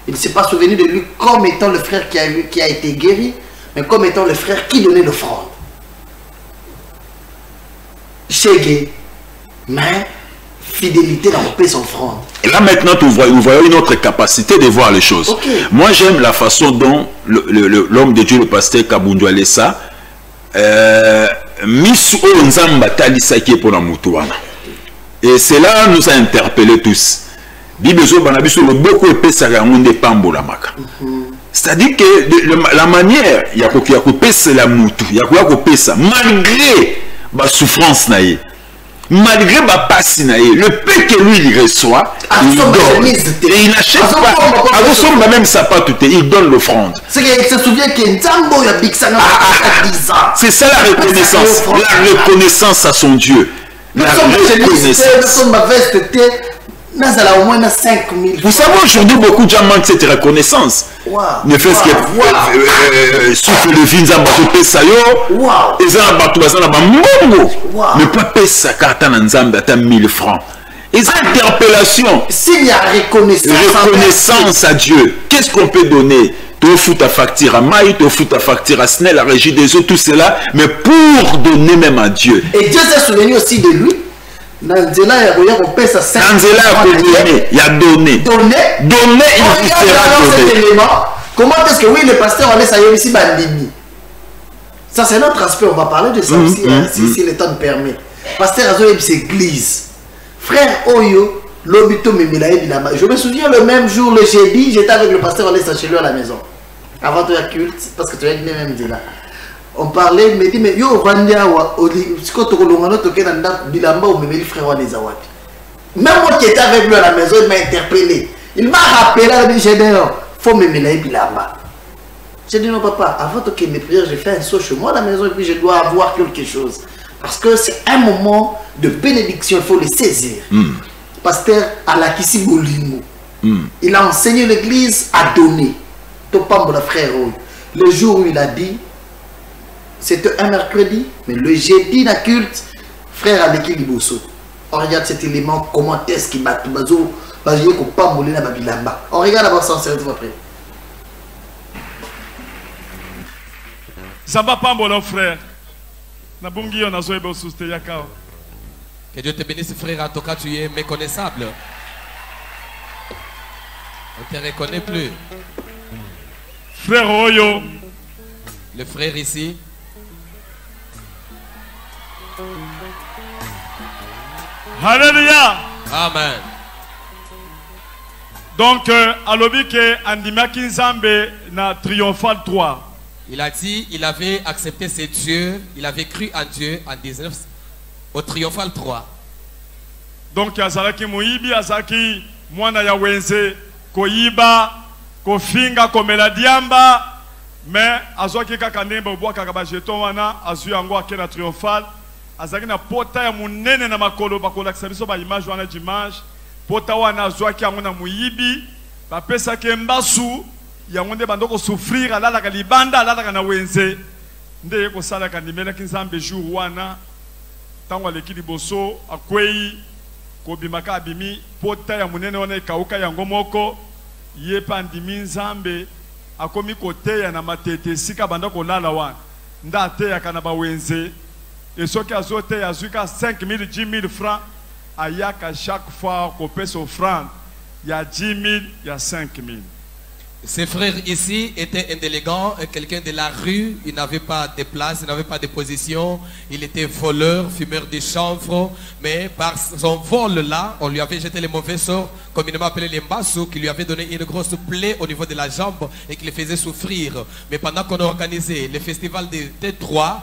il ne s'est pas souvenu de lui comme étant le frère qui a été guéri, mais comme étant le frère qui donnait l'offrande. Chégué, mais fidélité dans le paix sans offrande. Et là maintenant, nous voyons une autre capacité de voir les choses. Okay. Moi j'aime la façon dont l'homme de Dieu, le pasteur Kabundu Alessa, et cela nous a interpellés tous. Bible zo banabiso le beaucoup epesa ya monde pambola maka. C'est-à-dire que la manière il y a ko pesa la mutu, il y a ko pesa malgré ba souffrance naïe. Malgré ma passe, le peu que lui il reçoit, il donne. Et il n'achète pas. Même ça pas tout, il donne l'offrande. C'est qu'il se souvient qu'il y a Big Sang à 10 ans. C'est ça la reconnaissance. La reconnaissance à son Dieu. La reconnaissance. Vous savez, aujourd'hui, beaucoup de gens manquent cette reconnaissance. Ne fait-ce que souffle le vin, ça va te ça yo. Et ça va te ça va mbongo. Ne pas payer sa carte en Nzambe à 1000 francs. Et ça interpellation. S'il y a reconnaissance à Dieu, qu'est-ce qu'on peut donner? Tu fous ta facture à Maï, tu fous ta facture à Snell, la régie des eaux, tout cela, mais pour donner même à Dieu. Et Dieu s'est souvenu aussi de lui. Nanzela il a donné. Donné, il sera donné. Comment est-ce que oui, le pasteur on laisse à ici bandini? Ça c'est notre aspect, on va parler de ça aussi, si le temps me permet. Pasteur Azo c'est église. Frère Oyo, l'obito Mimilaï Bilama. Je me souviens le même jour, le jeudi, j'étais avec le pasteur on laisse chez lui à la maison. Avant de la culte, parce que tu as dit même là. On parlait, il me dit, mais yo, Randia, même moi qui étais avec lui à la maison, il m'a interpellé. Il m'a rappelé, il dit, il faut me mêler Bilamba. J'ai dit, non, papa, avant que mes prières, j'ai fait un saut chez moi à la maison et puis je dois avoir quelque chose. Parce que c'est un moment de bénédiction, il faut le saisir. Pasteur Alakisi Bolimo, il a enseigné l'église à donner. Topambo, frère, le jour où il a dit, c'était un mercredi, mais le jeudi, la culte, frère Aleki Liboso. On regarde cet élément, comment est-ce qu'il bat tout bazo, parce qu'il n'y a pas moulé la Babilamba. On regarde d'abord ça, on s'arrête après. Ça va pas, mon frère. Que Dieu te bénisse, frère. En tout cas, tu es méconnaissable. On ne te reconnaît plus. Frère Oyo. Le frère ici. Alléluia. Amen. Donc, alobi ke andimaki Nzambe na Triomphal 3. Il a dit, il avait accepté ses dieux, il avait cru en Dieu en 19 au Triomphal 3. Donc, azalaki moyibi, azalaki mwana ya wenze, koyiba, kofinga, komela diamba, mais azwaki kaka ndemba obwa kaka ba jeton wana, azwi yango ake na Triomphal. Azaki na pota ya munene na makolo bakolakisa biso ba image wana d'image pota wana azwaki yango na muyibi bapesaki mbasu yango nde bandoko souffrir alalaka libanda alalaka na wenze nde kosalaka ndimelaki Nzambe jour wana tango aleki liboso akwei kobimaka abimi pota ya munene wana ekauka yango moko ye pa ndimi Nzambe akomi koteya na matete esika bandoko lala wana nda ateyaka na bawenze. Et ce qui a sauté, il y a 5 000, 10 000 francs. Il y a qu'à chaque fois qu'on paie son franc, il y a 10 000, il y a 5 000. Ces frères ici étaient indélégants, quelqu'un de la rue, il n'avait pas de place, il n'avait pas de position, il était voleur, fumeur de chanvre, mais par son vol-là, on lui avait jeté les mauvais sorts, communément appelé les mbassou, qui lui avait donné une grosse plaie au niveau de la jambe et qui le faisait souffrir. Mais pendant qu'on a organisé le festival de T3,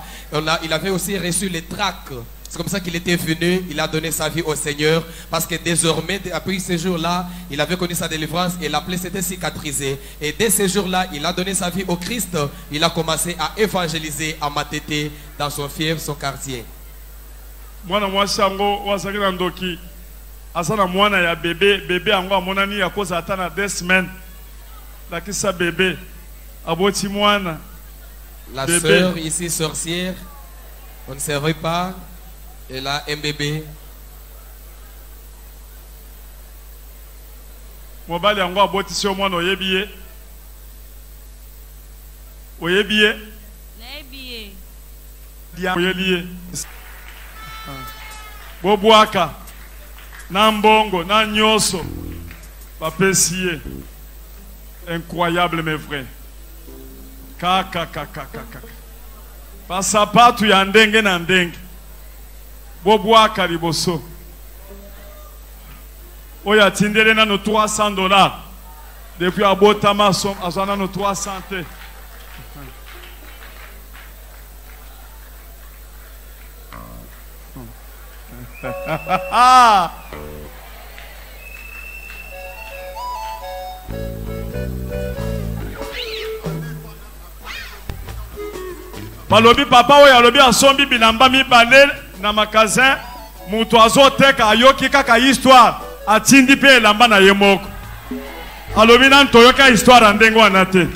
il avait aussi reçu les tracts. C'est comme ça qu'il était venu, il a donné sa vie au Seigneur, parce que désormais, après ce jour-là, il avait connu sa délivrance et la plaie s'était cicatrisée. Et dès ce jour-là, il a donné sa vie au Christ, il a commencé à évangéliser à Matete, dans son fief, son quartier. Mwana mwasango wasaki na ndoki asana mwana ya bébé ango amonani ya koza atana 2 semaines lakisa bébé aboti mwana la sœur ici sorcière, on ne savait pas. Elle a un bébé. Mobali yango abotisi omwana oyebiye. Oyebiye. Nayebiye. Oyebiye. Bobwaka. Na mbongo, na nyoso. Bapesiye. Incroyable mes frères. Kaka. Pasapatu ya ndenge na ndenge. Bobwaka liboso. Oya tindele na no $300. Depuis abotama azana no 300. Balobi papa oyo alobi asombi bilamba mibale na magasin mutu azoteka ayoki kaka histoire atindi pe elamba na ye moko alobi na toyoka histoire ndenge wana te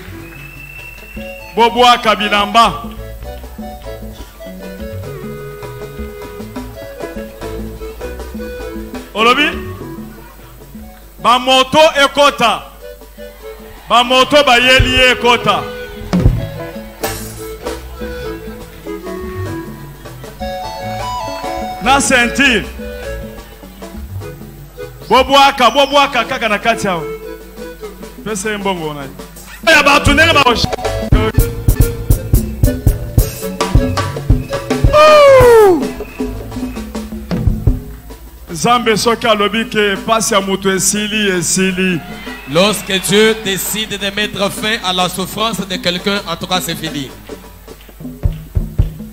bobwaka bilamba olobi bamoto ekota bamoto bayeli ekota na sentir bobwaka kaka na kati yao pese mbongo na ya batu ndenge baosha Zambe soki alobi ke pasi ya mutu esili. Lorsque Dieu décide de mettre fin à la souffrance de quelqu'un, en tout cas c'est fini.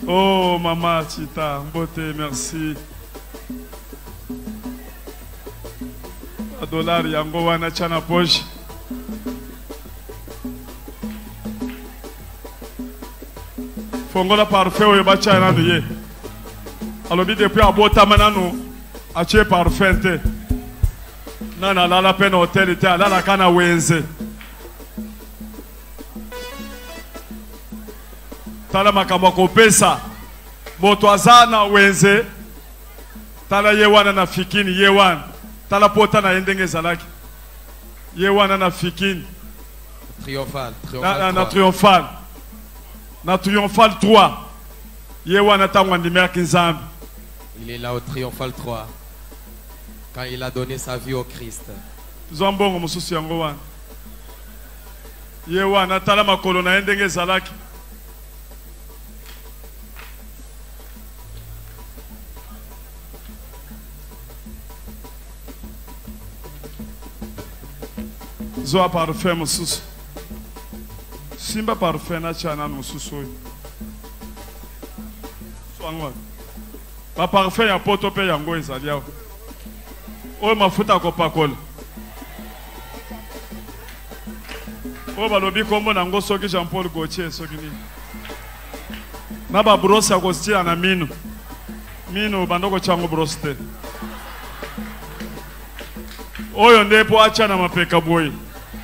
Oh maman Chita, beauté, merci. $1 yango wana chana poche. Fongola parfait oyo bacha na ye. Alobi depuis abota manano ache parfait te. Nana lala pena hotel te alala kana wenze. Tala makambo kopesa moto azana wenze tala yewana na fikini yewana tala pota na endenge zalaki yewana na fikini triomphal na triomphal 3 yewana tangwa ndimerki nzambe. Il est là au triomphal 3 quand il a donné sa vie au Christ. Zombongo mususu yango wana yewana tala makolo na endenge zalaki. Zoa parfait mususu simba parfait na chana mususu soangwa ba parfait ya poto pe yango ezali awo oyo mafuta kopakola oyo balobi kombo nango soki Jean Paul Gaultier soki nini na ba brosse ya kostia na mino bandoko chango brosse te oyo nde po acha na mapeka boy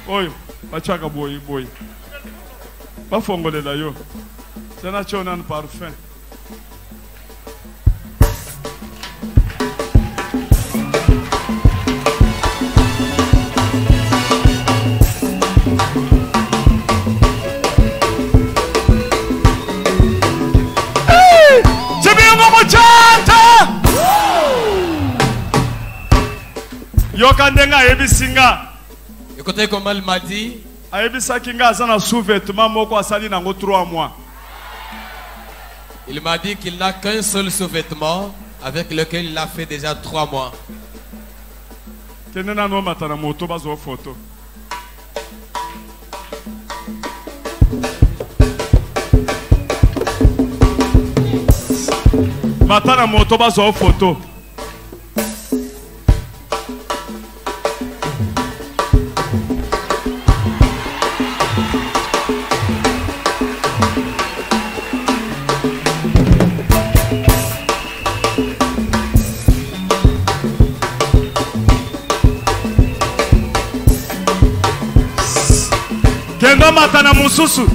oyo bachaka boy bafongolela yo tena chona na parfum Yokandenga ebisinga. Écoutez comment il m'a dit. Ayebisakinga azana sous-vêtement moko asali nango 3 mois. Il m'a dit qu'il n'a qu'un seul sous-vêtement avec lequel il a fait déjà 3 mois. Kenena no matana moto bazo photo. Matana moto bazo photo. Kendo matana mususu.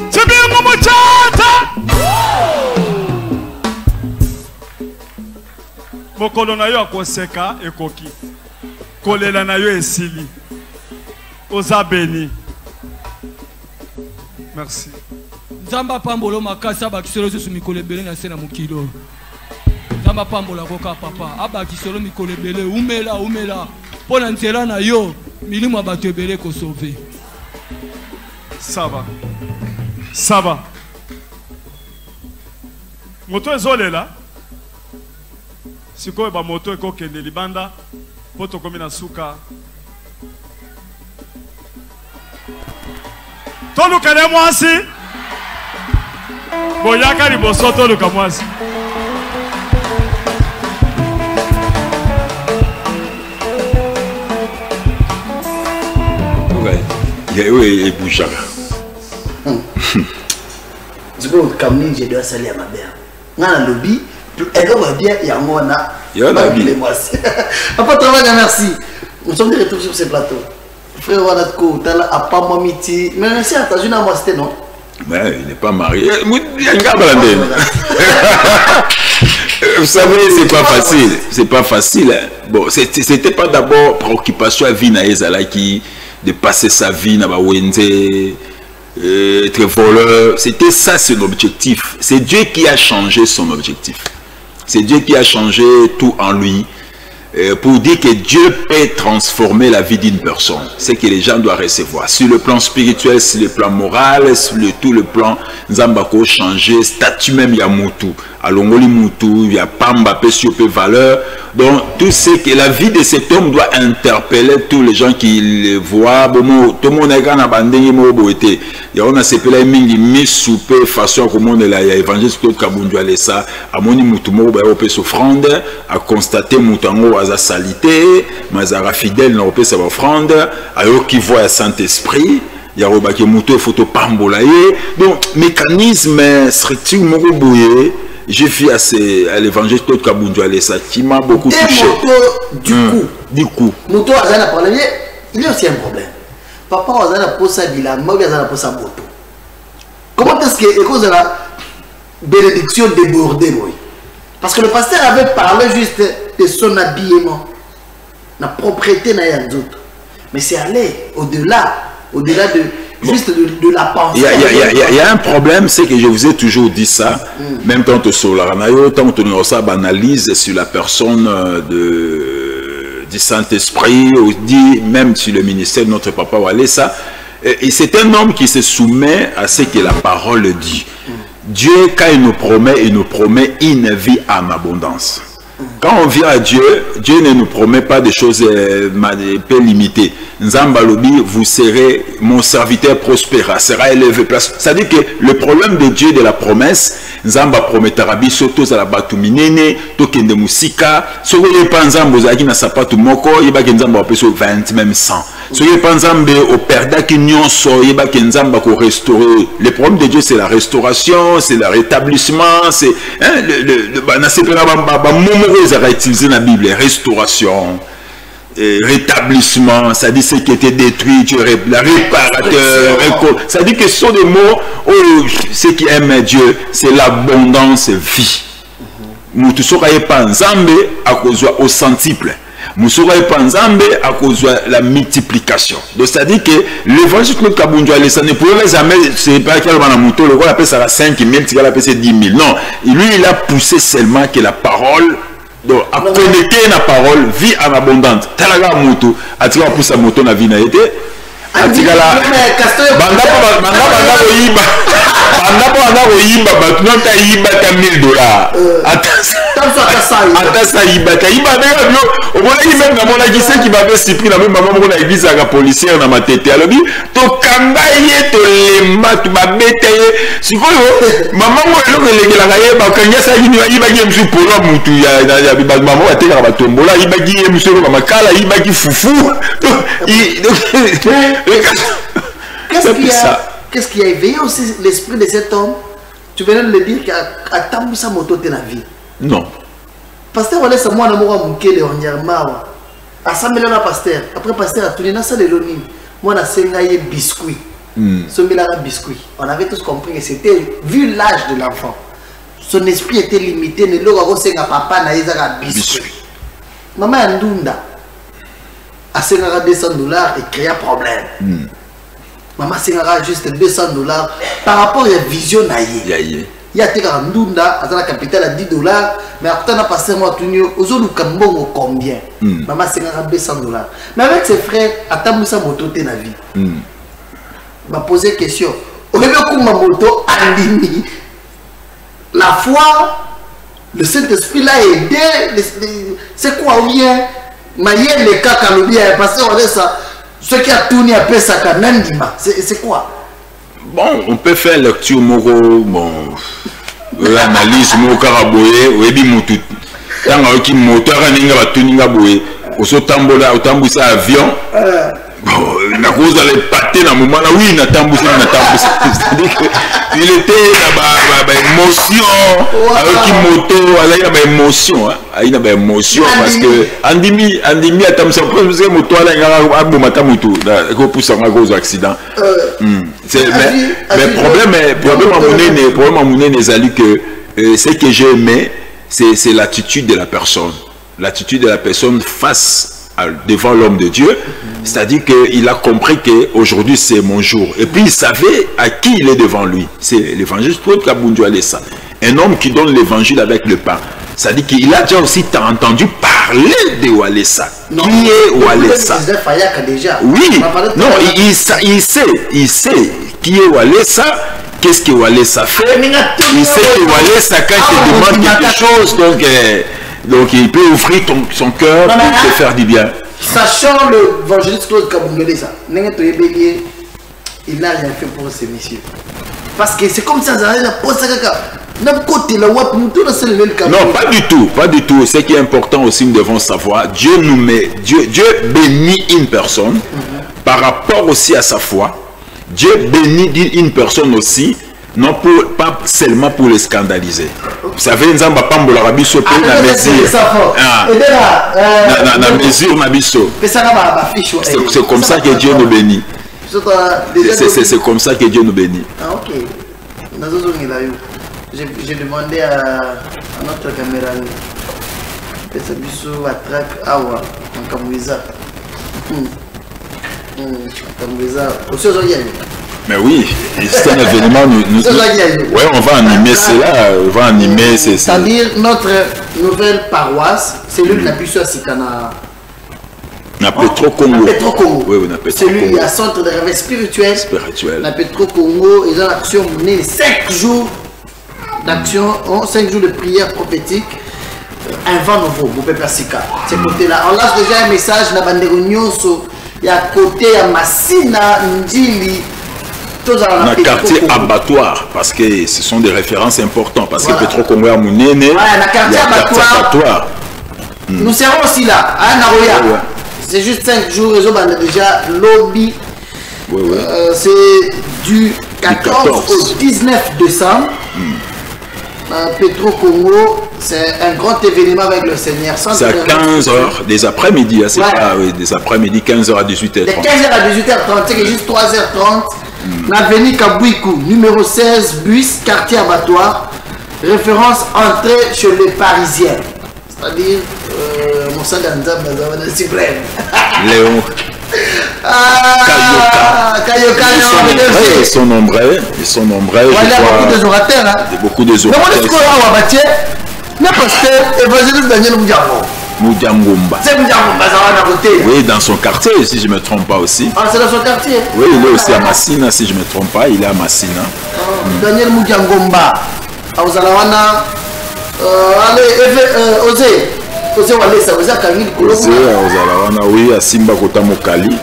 Chibingu muchata. Mokolo na yo akoseka ekoki. Kolela na yo esili. Oza béni. Merci. Zamba pambolo makasa bakiselo su mikolo ebele na sena mukilo. Zamba nzamba pambola koka papa abaki solo mikolo ebele umela pona nzela na yo milimo bato ebele ko sauver. Ça va. Moto ezolela. Sikoyo ba moto ekokende libanda poto komi na suka. Toluka ne mwasi. Boyaka liboso toluka mwasi. Oui, bouchaka. Du coup, comme je dois salir à ma mère. Dans le lobby, elle va bien, il y a un mona. Il y a un lobby. Papa, travail, merci. Nous sommes de retour sur ce plateau. Frère Wanatko, tu as pas moi miti. Mais si à ta jeune moi c'était non. Mais il n'est pas marié. Il y a un gars balandé. Vous savez, c'est pas facile. C'est pas facile. Bon, c'était pas d'abord préoccupation à Vinaïzala qui de passer sa vie dans Wende, être voleur. C'était ça son objectif. C'est Dieu qui a changé son objectif. C'est Dieu qui a changé tout en lui. Pour dire que Dieu peut transformer la vie d'une personne. C'est que les gens doivent recevoir. Sur le plan spirituel, sur le plan moral, sur tout le plan, Nzambako changer statut même il y a Moutou. Alongoli Moutou, il y a Pamba, Pessiope, valeur. Donc tout ce que la vie de cet homme doit interpeller tous les gens qui le voient. Tout le monde est grand à bandé, il y a on a sepelé mingi mis souper façon comme on est là. Il y a évangéliste Claude Kabundu Alessa, à moni Moutou mo ba opé s'offrande, à constater Moutango à sa salité, Mazara fidèle na opé sa offrande, à eux qui voient le Saint-Esprit. Il y a Robaki Moutou photo pambolaye. Donc mécanisme structure moko boye. J'ai fait à l'évangile Claude Kabundu Alessa qui m'a beaucoup touché. Du coup. Moto Azana parlé, il y a aussi un problème. Papa Azana pour sa villa, moi Azana pour sa moto. Comment est-ce que cause de la bénédiction débordée, oui? Parce que le pasteur avait parlé juste de son habillement, la propriété n'a rien d'autre. Mais c'est aller au-delà de juste de la pensée. Il y a un problème, c'est que je vous ai toujours dit ça, même tant que Solaranayo, tant que nous analyse sur la personne du Saint-Esprit, même sur le ministère de notre papa Walesa. Et c'est un homme qui se soumet à ce que la parole dit. Dieu, quand il nous promet une vie en abondance. Quand on vient à Dieu, Dieu ne nous promet pas des choses peu limitées. Nzambalobi, vous serez mon serviteur prospère, sera élevé. C'est-à-dire que le problème de Dieu de la promesse, Nzamba promettra biso à la batuminene, tokende musika, soko yepa nzambo zaki na sapatu moko, yeba ke nzamba peso 20 même 100. Soko yepa nzambe au perda ki nyonso, yeba ke nzamba ko restaurer. Le problème de Dieu c'est la restauration, c'est le rétablissement, c'est na sepela ba momo ezaka utilisé dans la Bible, restauration. Rétablissement, ça dit ce qui était détruit, la réparateur, ça dit que ce sont des mots, ceux qui aiment Dieu, c'est l'abondance vie. Nous ne sommes pas nzambe à cause au centuple. Nous ne sommes pas nzambe à cause de la multiplication. Donc ça dit que l'évangile Claude Kabundu Alessa ne pouvait jamais, c'est pas qu'il y a un mouton, le roi appelle ça 5 000, il appelle ça 10 000. Non, lui il a poussé seulement que la parole. Donc, à connecter la parole, vie en abondante. Talaga moto, atika pour sa moto na vie na été. Atika la. Banda maintenant ta yiba ta $1000. Atasa yiba ta yiba au moins il même dans mon aguisé qui m'avait surpris la même maman mon église à la policière dans ma tête. Alors dit to kangaye to lemba to babete sikoyo maman mo eloko elegela yeba kanya sa yiba ki msu polo mutu ya maman ateka ba tombola yiba ki msu ko makala yiba ki fufu. Qu'est-ce qui a éveillé aussi l'esprit de cet homme? Tu venais de le dire qu'à Tamboussa moto t'es la vie. Non. Pasteur, on laisse moi d'amour à Moukele en Yarma. À 100 millions de pasteur. Après, pasteur a tourné dans ça de l'ONU. Moi, on a sengaillé biscuit. Ce mélange biscuit. On avait tous compris que c'était, vu l'âge de l'enfant, son esprit était limité. Ne l'eau a papa n'a pas biscuit. Maman Ndunda a $200 et créé un problème. Maman Sengara juste $200 par rapport à la vision naïe. Il y a Ndunda, à la capitale à 10 $, mais après on a passé moi tout nu, aux autres Kambongo combien? Maman c'est $200. Mais avec ses frères, à Tamoussa moto t'es la vie. M'a posé question. Au lieu de ma moto Andimi, la foi, le Saint-Esprit l'a aidé. C'est quoi ou bien? Maïe les cas quand le bien parce qu'on est ça. Ce qui a tourné à Pesaka Nandima, c'est quoi? Bon, on peut faire lecture moro, bon, analyse moro karaboye, webi mutu. Tanga qui moteur ninga batuninga boye, oso tambola, otambousa avion. Bon, na cause d'aller pâter dans le moment là, oui, na tambousa. C'est-à-dire qu'il était dans émotion, avec une moto, il a une émotion, il a une émotion parce que Andimi a tambousé parce que moto là, il a un bon matin moto, il a poussé à cause d'accident. Mais problème à mon nez, que ce que j'ai aimé, c'est l'attitude de la personne. L'attitude de la personne face devant l'homme de Dieu, c'est-à-dire qu'il a compris qu'aujourd'hui c'est mon jour. Et puis il savait à qui il est devant lui. C'est l'évangile Kabundualesa. Un homme qui donne l'évangile avec le pain. C'est-à-dire qu'il a déjà aussi entendu parler de Walesa. Qui est Walesa? Oui, non, il sait qui est Walesa. Qu'est-ce que Walesa fait? Il sait que Walesa, quand il te demande quelque chose, donc il peut ouvrir son cœur pour te faire du bien. Sachant l'évangéliste Claude Kabundualesa, il n'a rien fait pour ces messieurs. Parce que c'est comme ça, non, pas du tout, pas du tout. Ce qui est important aussi, nous devons savoir, Dieu bénit une personne par rapport aussi à sa foi. Dieu bénit une personne aussi, non pas seulement pour les scandaliser. Vous savez, nous avons pas la mesure, c'est comme ça que Dieu nous bénit. C'est comme ça que Dieu nous bénit. Ah, ok. J'ai demandé à notre caméraman. Mais oui, c'est un événement. Oui, on va animer cela. On va animer. C'est-à-dire notre nouvelle paroisse, c'est lui qui a pu se Sikana. Na Petro Congo. Oui, c'est lui qui a centre de réveil spirituel. Na Petro Congo, ils ont l'action menée 5 jours d'action, 5 jours de prière prophétique. Un vent nouveau, vous pouvez passer c'est côté là. On lance déjà un message na Bandero Nyonso. Il y a côté à Massina, Ndili. Dans le quartier abattoir, parce que ce sont des références importantes. Parce que Petro Congo a Mounene, il y a quartier abattoir. Nous serons aussi là, à Naroya. C'est juste 5 jours, ils ont déjà lobby. C'est du 14 au 19 décembre. Petro Congo, c'est un grand événement avec le Seigneur. C'est à 15h des après-midi, c'est pas des après-midi, 15h à 18h30. De 15h à 18h30, c'est juste 3h30. L'avenue Kabouikou, numéro 16, bus, quartier abattoir. Référence entrée chez les Parisiens. C'est-à-dire, Moussa Danzab, Léon. Kayoka. Ils sont nombreux. Ils sont nombreux. Il y a beaucoup de orateurs. Beaucoup de orateurs. Mais pasteur évangéliste Daniel Moudjangomba. C'est Moudjangomba, ça va à côté. Oui, dans son quartier, si je ne me trompe pas aussi. Ah, c'est dans son quartier? Oui, il est aussi à Massina, si je ne me trompe pas. Il est à Massina. Daniel Moudjangomba. Vous allez voir. Allez, osez. Osez, vous avez Kamil Kolo. Osez, vous allez voir. Oui, à Simba Kota Mokali.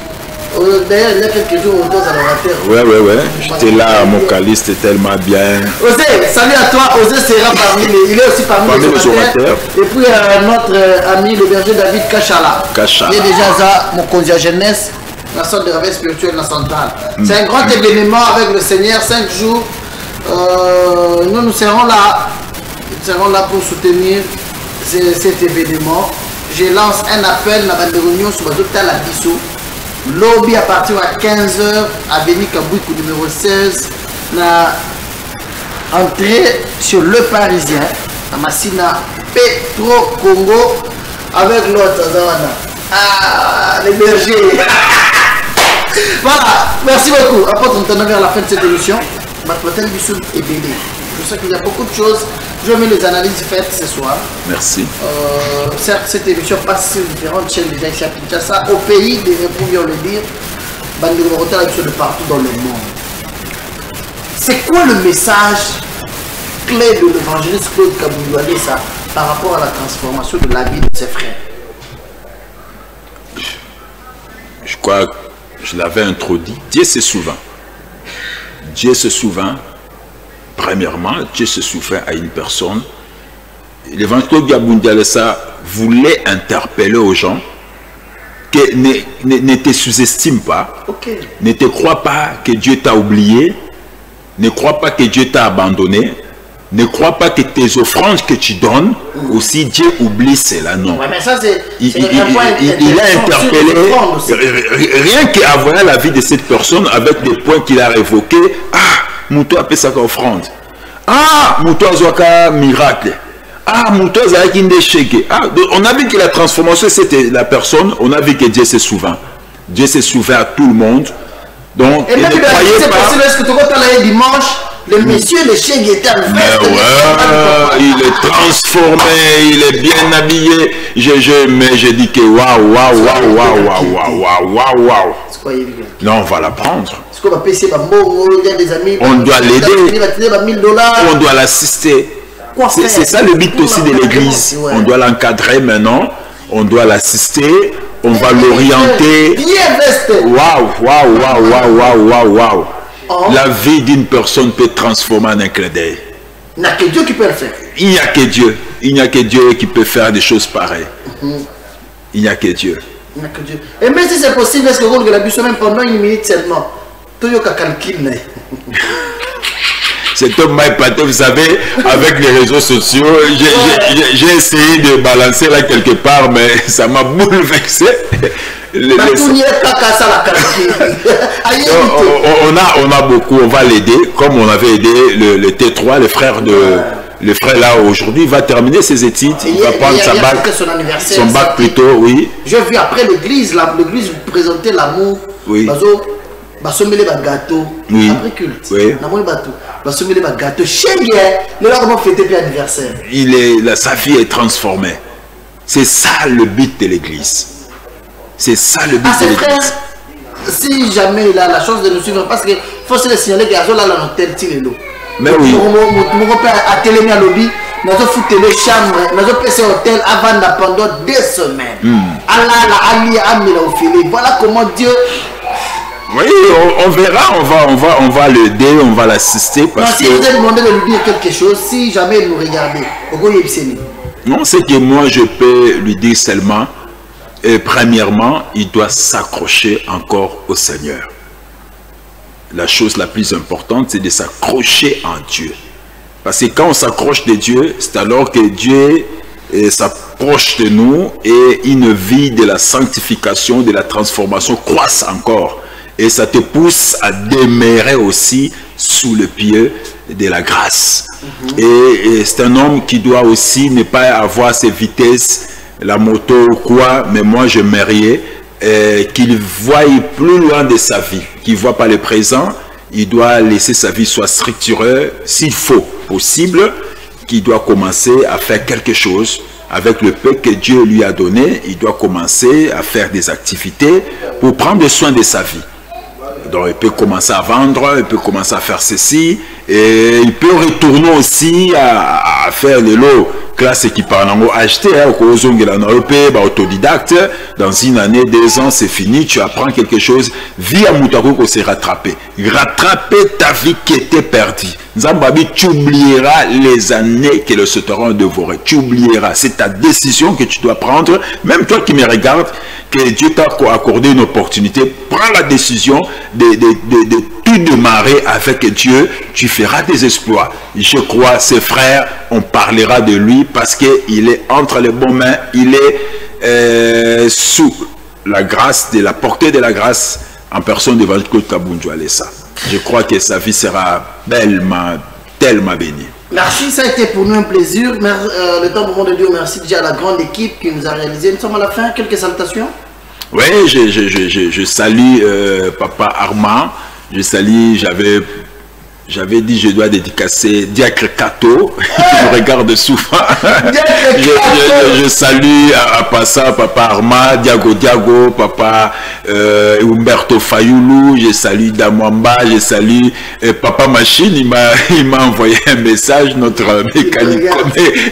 D'ailleurs, il y a quelques jours, on à l'orateur. Ouais. J'étais là à Mokali, c'était tellement bien. Osez, salut à toi. Osez sera parmi les. Il est aussi parmi les orateurs. Et puis, notre ami, le berger David Kachala. Il est déjà ça, mon conseiller jeunesse, la sorte de réveil spirituel national. C'est un grand événement avec le Seigneur, 5 jours. Nous serons là. Nous serons là pour soutenir cet événement. Je lance un appel à la réunion sur la Bissou. Lobby à partir de 15h, avenue Kabouikou numéro 16, na entrée sur le Parisien, à Massina, Petro Congo, avec l'autre Zawana. Ah, les bergers. Voilà, merci beaucoup. Après, on est vers la fin de cette émission. Ma prochaine Bissou est bébé. Je sais qu'il y a beaucoup de choses. Je mets les analyses faites ce soir. Merci. Certes, cette émission passe sur différentes chaînes déjà ici à Kinshasa, au pays, nous pouvions le dire, de partout dans le monde. C'est quoi le message clé de l'évangéliste Claude Kaboundou Alessa par rapport à la transformation de la vie de ses frères? Je crois que je l'avais introduit. Dieu se souvient. Dieu se souvient. Premièrement, Dieu se souvient à une personne. L'évangile Kaboundou Alessa voulait interpeller aux gens que ne te sous-estime pas, ne te crois pas que Dieu t'a oublié, ne crois pas que Dieu t'a abandonné, ne crois pas que tes offrandes que tu donnes, aussi Dieu oublie cela, non. Ouais, mais ça, il a interpellé, rien qu'à voir la vie de cette personne avec des points qu'il a révoqués. Ah, Moutou a fait ça comme offrande. Ah, Moutou a fait miracle. Ah, Moutou a fait ah, on a vu que la transformation, c'était la personne, on a vu que Dieu se souvient. Dieu se souvient à tout le monde. Donc, et même ne croyez pas... Est-ce que tu vois dimanche, le monsieur, le chien, il était en veste. Il est transformé, il est bien habillé. Mais j'ai dit que waouh. Non, on va l'apprendre. On doit l'aider. On doit l'assister. C'est ça le but aussi de l'église. On doit l'encadrer maintenant. On doit l'assister. On va l'orienter. Waouh. La vie d'une personne peut transformer en un clin d'œil. Il n'y a que Dieu qui peut le faire. Il n'y a que Dieu. Il n'y a que Dieu qui peut faire des choses pareilles. Il n'y a que Dieu. Il n'y a que Dieu. Et même si c'est possible, est-ce que vous la bûche même pendant une minute seulement? Tout le monde calcule. Cet homme m'a épaté, vous savez, avec les réseaux sociaux. J'ai essayé de balancer là quelque part, mais ça m'a bouleversé. On a beaucoup, on va l'aider, comme on avait aidé le T3, le frère là aujourd'hui, il va terminer ses études, il va prendre son bac plutôt, oui. J'ai vu après l'église présenter l'amour. Oui. Basomele ba gâteau après culte. Oui. Basomele ba gâteau. Chérie, le lendemain fêter puis anniversaire. Sa vie est transformée. C'est ça le but de l'église. C'est ça le but de l'église. Si jamais il a la chance de nous suivre, parce qu'il faut se le signaler qu'il y a là dans l'hôtel Tilelo. Mais oui. Mon père a télé à lobby, nous avons foutu les chambres, nous avons passé hôtel avant pendant 2 semaines. Voilà comment Dieu. Oui, on verra, on va l'aider, on va l'assister. Si vous avez demandé de lui dire quelque chose, si jamais il nous regardait, non, c'est que moi je peux lui dire seulement, premièrement, il doit s'accrocher encore au Seigneur. La chose la plus importante, c'est de s'accrocher en Dieu. Parce que quand on s'accroche de Dieu, c'est alors que Dieu s'approche de nous et une vie de la sanctification, de la transformation croisse encore. Et ça te pousse à demeurer aussi sous le pied de la grâce. Et c'est un homme qui doit aussi ne pas avoir ses vitesses, la moto ou quoi, mais moi je m'aimerais qu'il voie plus loin de sa vie, qu'il ne voit pas le présent. Il doit laisser sa vie soit structurée, s'il faut, possible, qu'il doit commencer à faire quelque chose. Avec le peu que Dieu lui a donné, il doit commencer à faire des activités pour prendre soin de sa vie. Donc il peut commencer à vendre, il peut commencer à faire ceci, et il peut retourner aussi à faire les lots classe qui parle en acheter, autodidacte. Dans une année, 2 ans, c'est fini, tu apprends quelque chose. Vie à Moutako qu'on s'est rattrapé. Rattraper ta vie qui était perdue. Zambabi, tu oublieras les années que le sauteront dévoré. Tu oublieras. C'est ta décision que tu dois prendre. Même toi qui me regardes, que Dieu t'a accordé une opportunité, prends la décision de tout démarrer avec Dieu. Tu feras des exploits. Je crois, ses frères, on parlera de lui parce qu'il est entre les bonnes mains. Il est sous la grâce, de la portée de la grâce en personne d'évangile Claude Kaboundou Alessa. Je crois que sa vie sera tellement bénie. Merci, ça a été pour nous un plaisir. Le temps pour moi de Dieu, merci déjà à la grande équipe qui nous a réalisé. Nous sommes à la fin, quelques salutations. Oui, je salue Papa Armand. Je salue, j'avais dit je dois dédicacer Diacre Kato, qui me regarde souvent. je salue à passant Papa Arma, Diago, Papa Humberto Fayoulou, je salue Damwamba, je salue Papa Machine, il m'a envoyé un message, notre mécanique,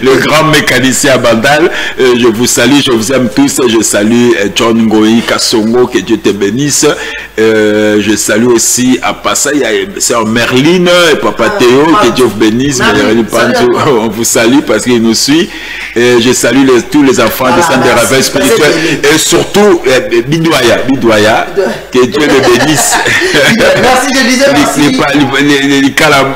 le grand mécanicien à Bandal. Je vous salue, je vous aime tous, je salue John Ngoyi Kassongo, que Dieu te bénisse. Je salue aussi à passant, il y a sœur Merline et Papa Théo, que Dieu vous bénisse. On vous salue parce qu'il nous suit. Et je salue tous les enfants des centres de réveil spirituel et surtout Bidouaya, que Dieu le bénisse. Merci, je disais merci.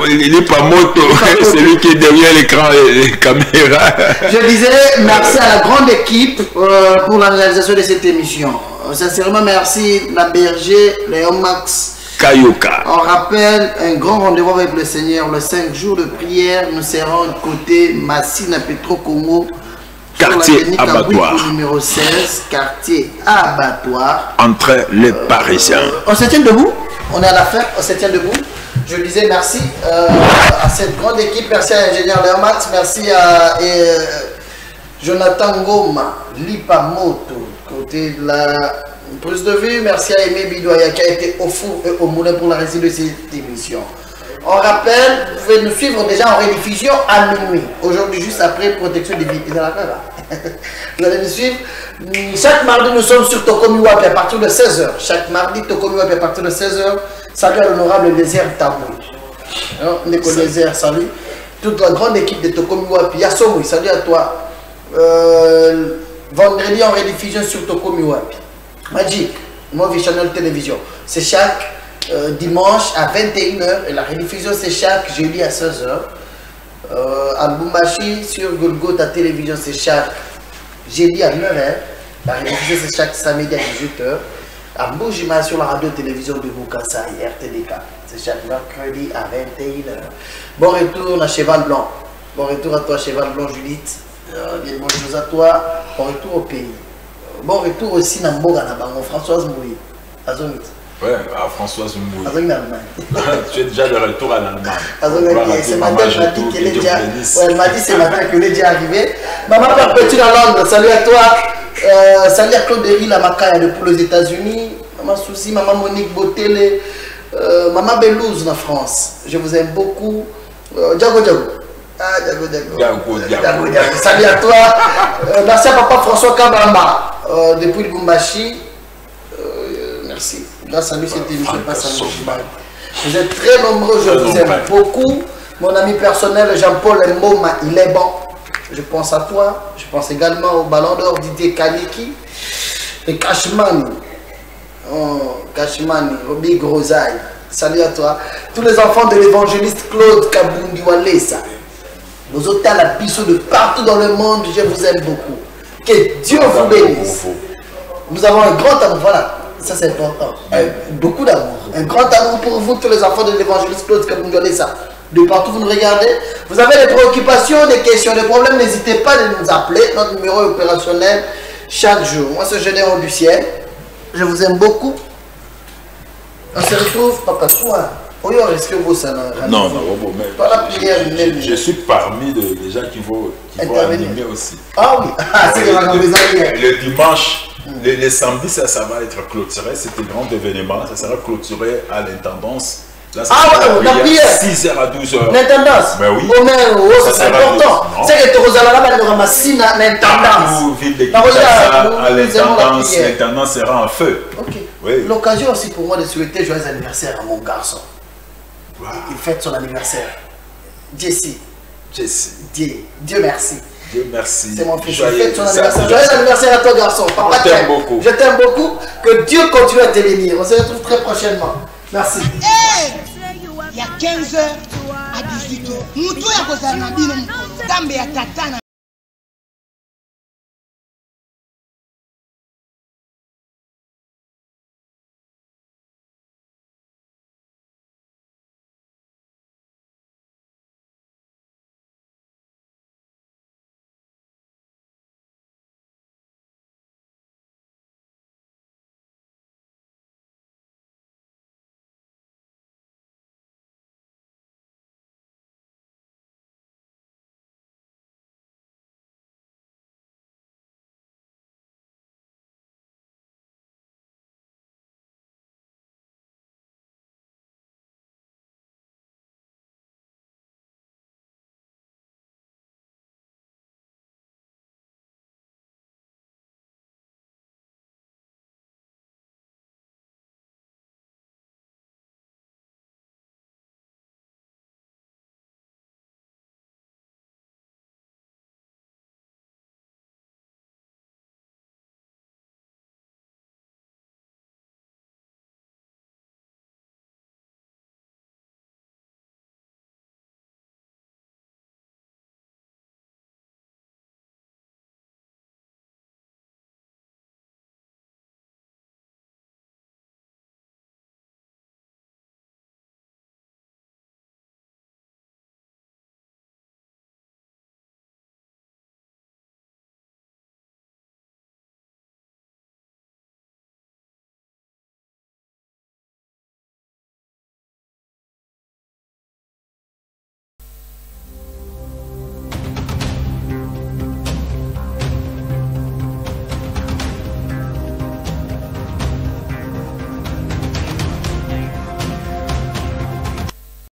Il n'est pas moto, celui qui est derrière l'écran et les caméras. Je disais merci à la grande équipe pour la réalisation de cette émission. Sincèrement, merci la berger, Léon Max Kayoka. On rappelle un grand rendez-vous avec le Seigneur, le 5 jours de prière. Nous serons côté Massina Petro Congo, quartier Abattoir. Numéro 16, quartier Abattoir. Entre les Parisiens. On se tient debout. On est à la fin, on se tient debout. Je disais merci à cette grande équipe, merci à l'ingénieur Léon Max, merci à Jonathan Ngoma, Lipamoto, côté de la prise de vue, merci à Aimé Bidouaya qui a été au four et au moulin pour la réussite de cette émission. On rappelle, vous pouvez nous suivre déjà en rediffusion à minuit. Aujourd'hui, juste après protection des vies. Vous allez nous suivre. Chaque mardi, nous sommes sur Tokomi Wapi à partir de 16h. Chaque mardi, Tokomi Wapi à partir de 16h. Salut à l'honorable désert Tamoui. Nico Désert, salut. Toute la grande équipe de Tokomi Wapi. Yasomoui, salut à toi. Vendredi en rediffusion sur Tokomi Wapi. Magic, Movie Channel Télévision. C'est chaque dimanche à 21h et la rediffusion c'est chaque jeudi à 16h. À Bumbashi sur Golgotha Télévision c'est chaque jeudi à 9h. La rediffusion c'est chaque samedi à 18h. À Boujima sur la radio-télévision de Bukasa RTDK. C'est chaque mercredi à 21h. Bon retour à Cheval Blanc. Bon retour à toi Cheval Blanc Judith. Bien bonne chose à toi. Bon retour au pays. Bon retour aussi dans Mboga Nabango. Françoise Mouy. Azomit. Ouais, à Françoise Mouy. Azomit en Allemagne. Tu es déjà de retour en Allemagne. Ce matin, elle m'a dit ce matin qu'elle est déjà arrivée. Maman Perpétue à Londres, salut à toi. Salut à Claude Derry, la Macaya depuis les États-Unis. Maman Souci, maman Monique Botele, maman Belouz en France. Je vous aime beaucoup. Diago. Ah, Diago. Salut à toi. Merci à papa François Kabamba depuis le Bumbashi. Merci. Grâce à lui, cette émission passe à nous. Vous êtes très nombreux, je vous aime beaucoup. Mon ami personnel Jean-Paul Mboma, il est bon. Je pense à toi. Je pense également au ballon d'or Didier Kaniki et Cashman. Cashman, Roby Grosaille. Salut à toi. Tous les enfants de l'évangéliste Claude Kabundi Walesa. Nos hôtels à Bissot de partout dans le monde, je vous aime beaucoup. Que Dieu vous bénisse. Nous avons un grand amour, voilà. Ça c'est important. Beaucoup d'amour. Un grand amour pour vous, tous les enfants de l'évangéliste Claude Kabundi Walesa. De partout vous nous regardez. Vous avez des préoccupations, des questions, des problèmes, n'hésitez pas à nous appeler. Notre numéro est opérationnel chaque jour. Moi c'est Général du ciel. Je vous aime beaucoup. On se retrouve, papa, toi. Est-ce que vous, ça n'a non, mais je suis parmi les gens qui vont animer aussi. Ah oui, c'est le dimanche, les samedis, ça va être clôturé. C'est un grand événement. Ça sera clôturé à l'intendance. Là, la prière 6h à 12h. L'intendance. Mais oui. C'est important. C'est que tu as ramassé l'intendance. À l'intendance, l'intendance sera en feu. Ok. Oui. L'occasion aussi pour moi de souhaiter joyeux anniversaire à mon garçon. Wow. Il fête son anniversaire. Jessie. Dieu merci. Dieu merci. C'est mon fils. Il fête son anniversaire. Joyeux anniversaire à toi, garçon. Papa, je t'aime beaucoup. Je t'aime beaucoup. Que Dieu continue à te bénir. On se retrouve très prochainement. Merci. Il y a 15h à 18h.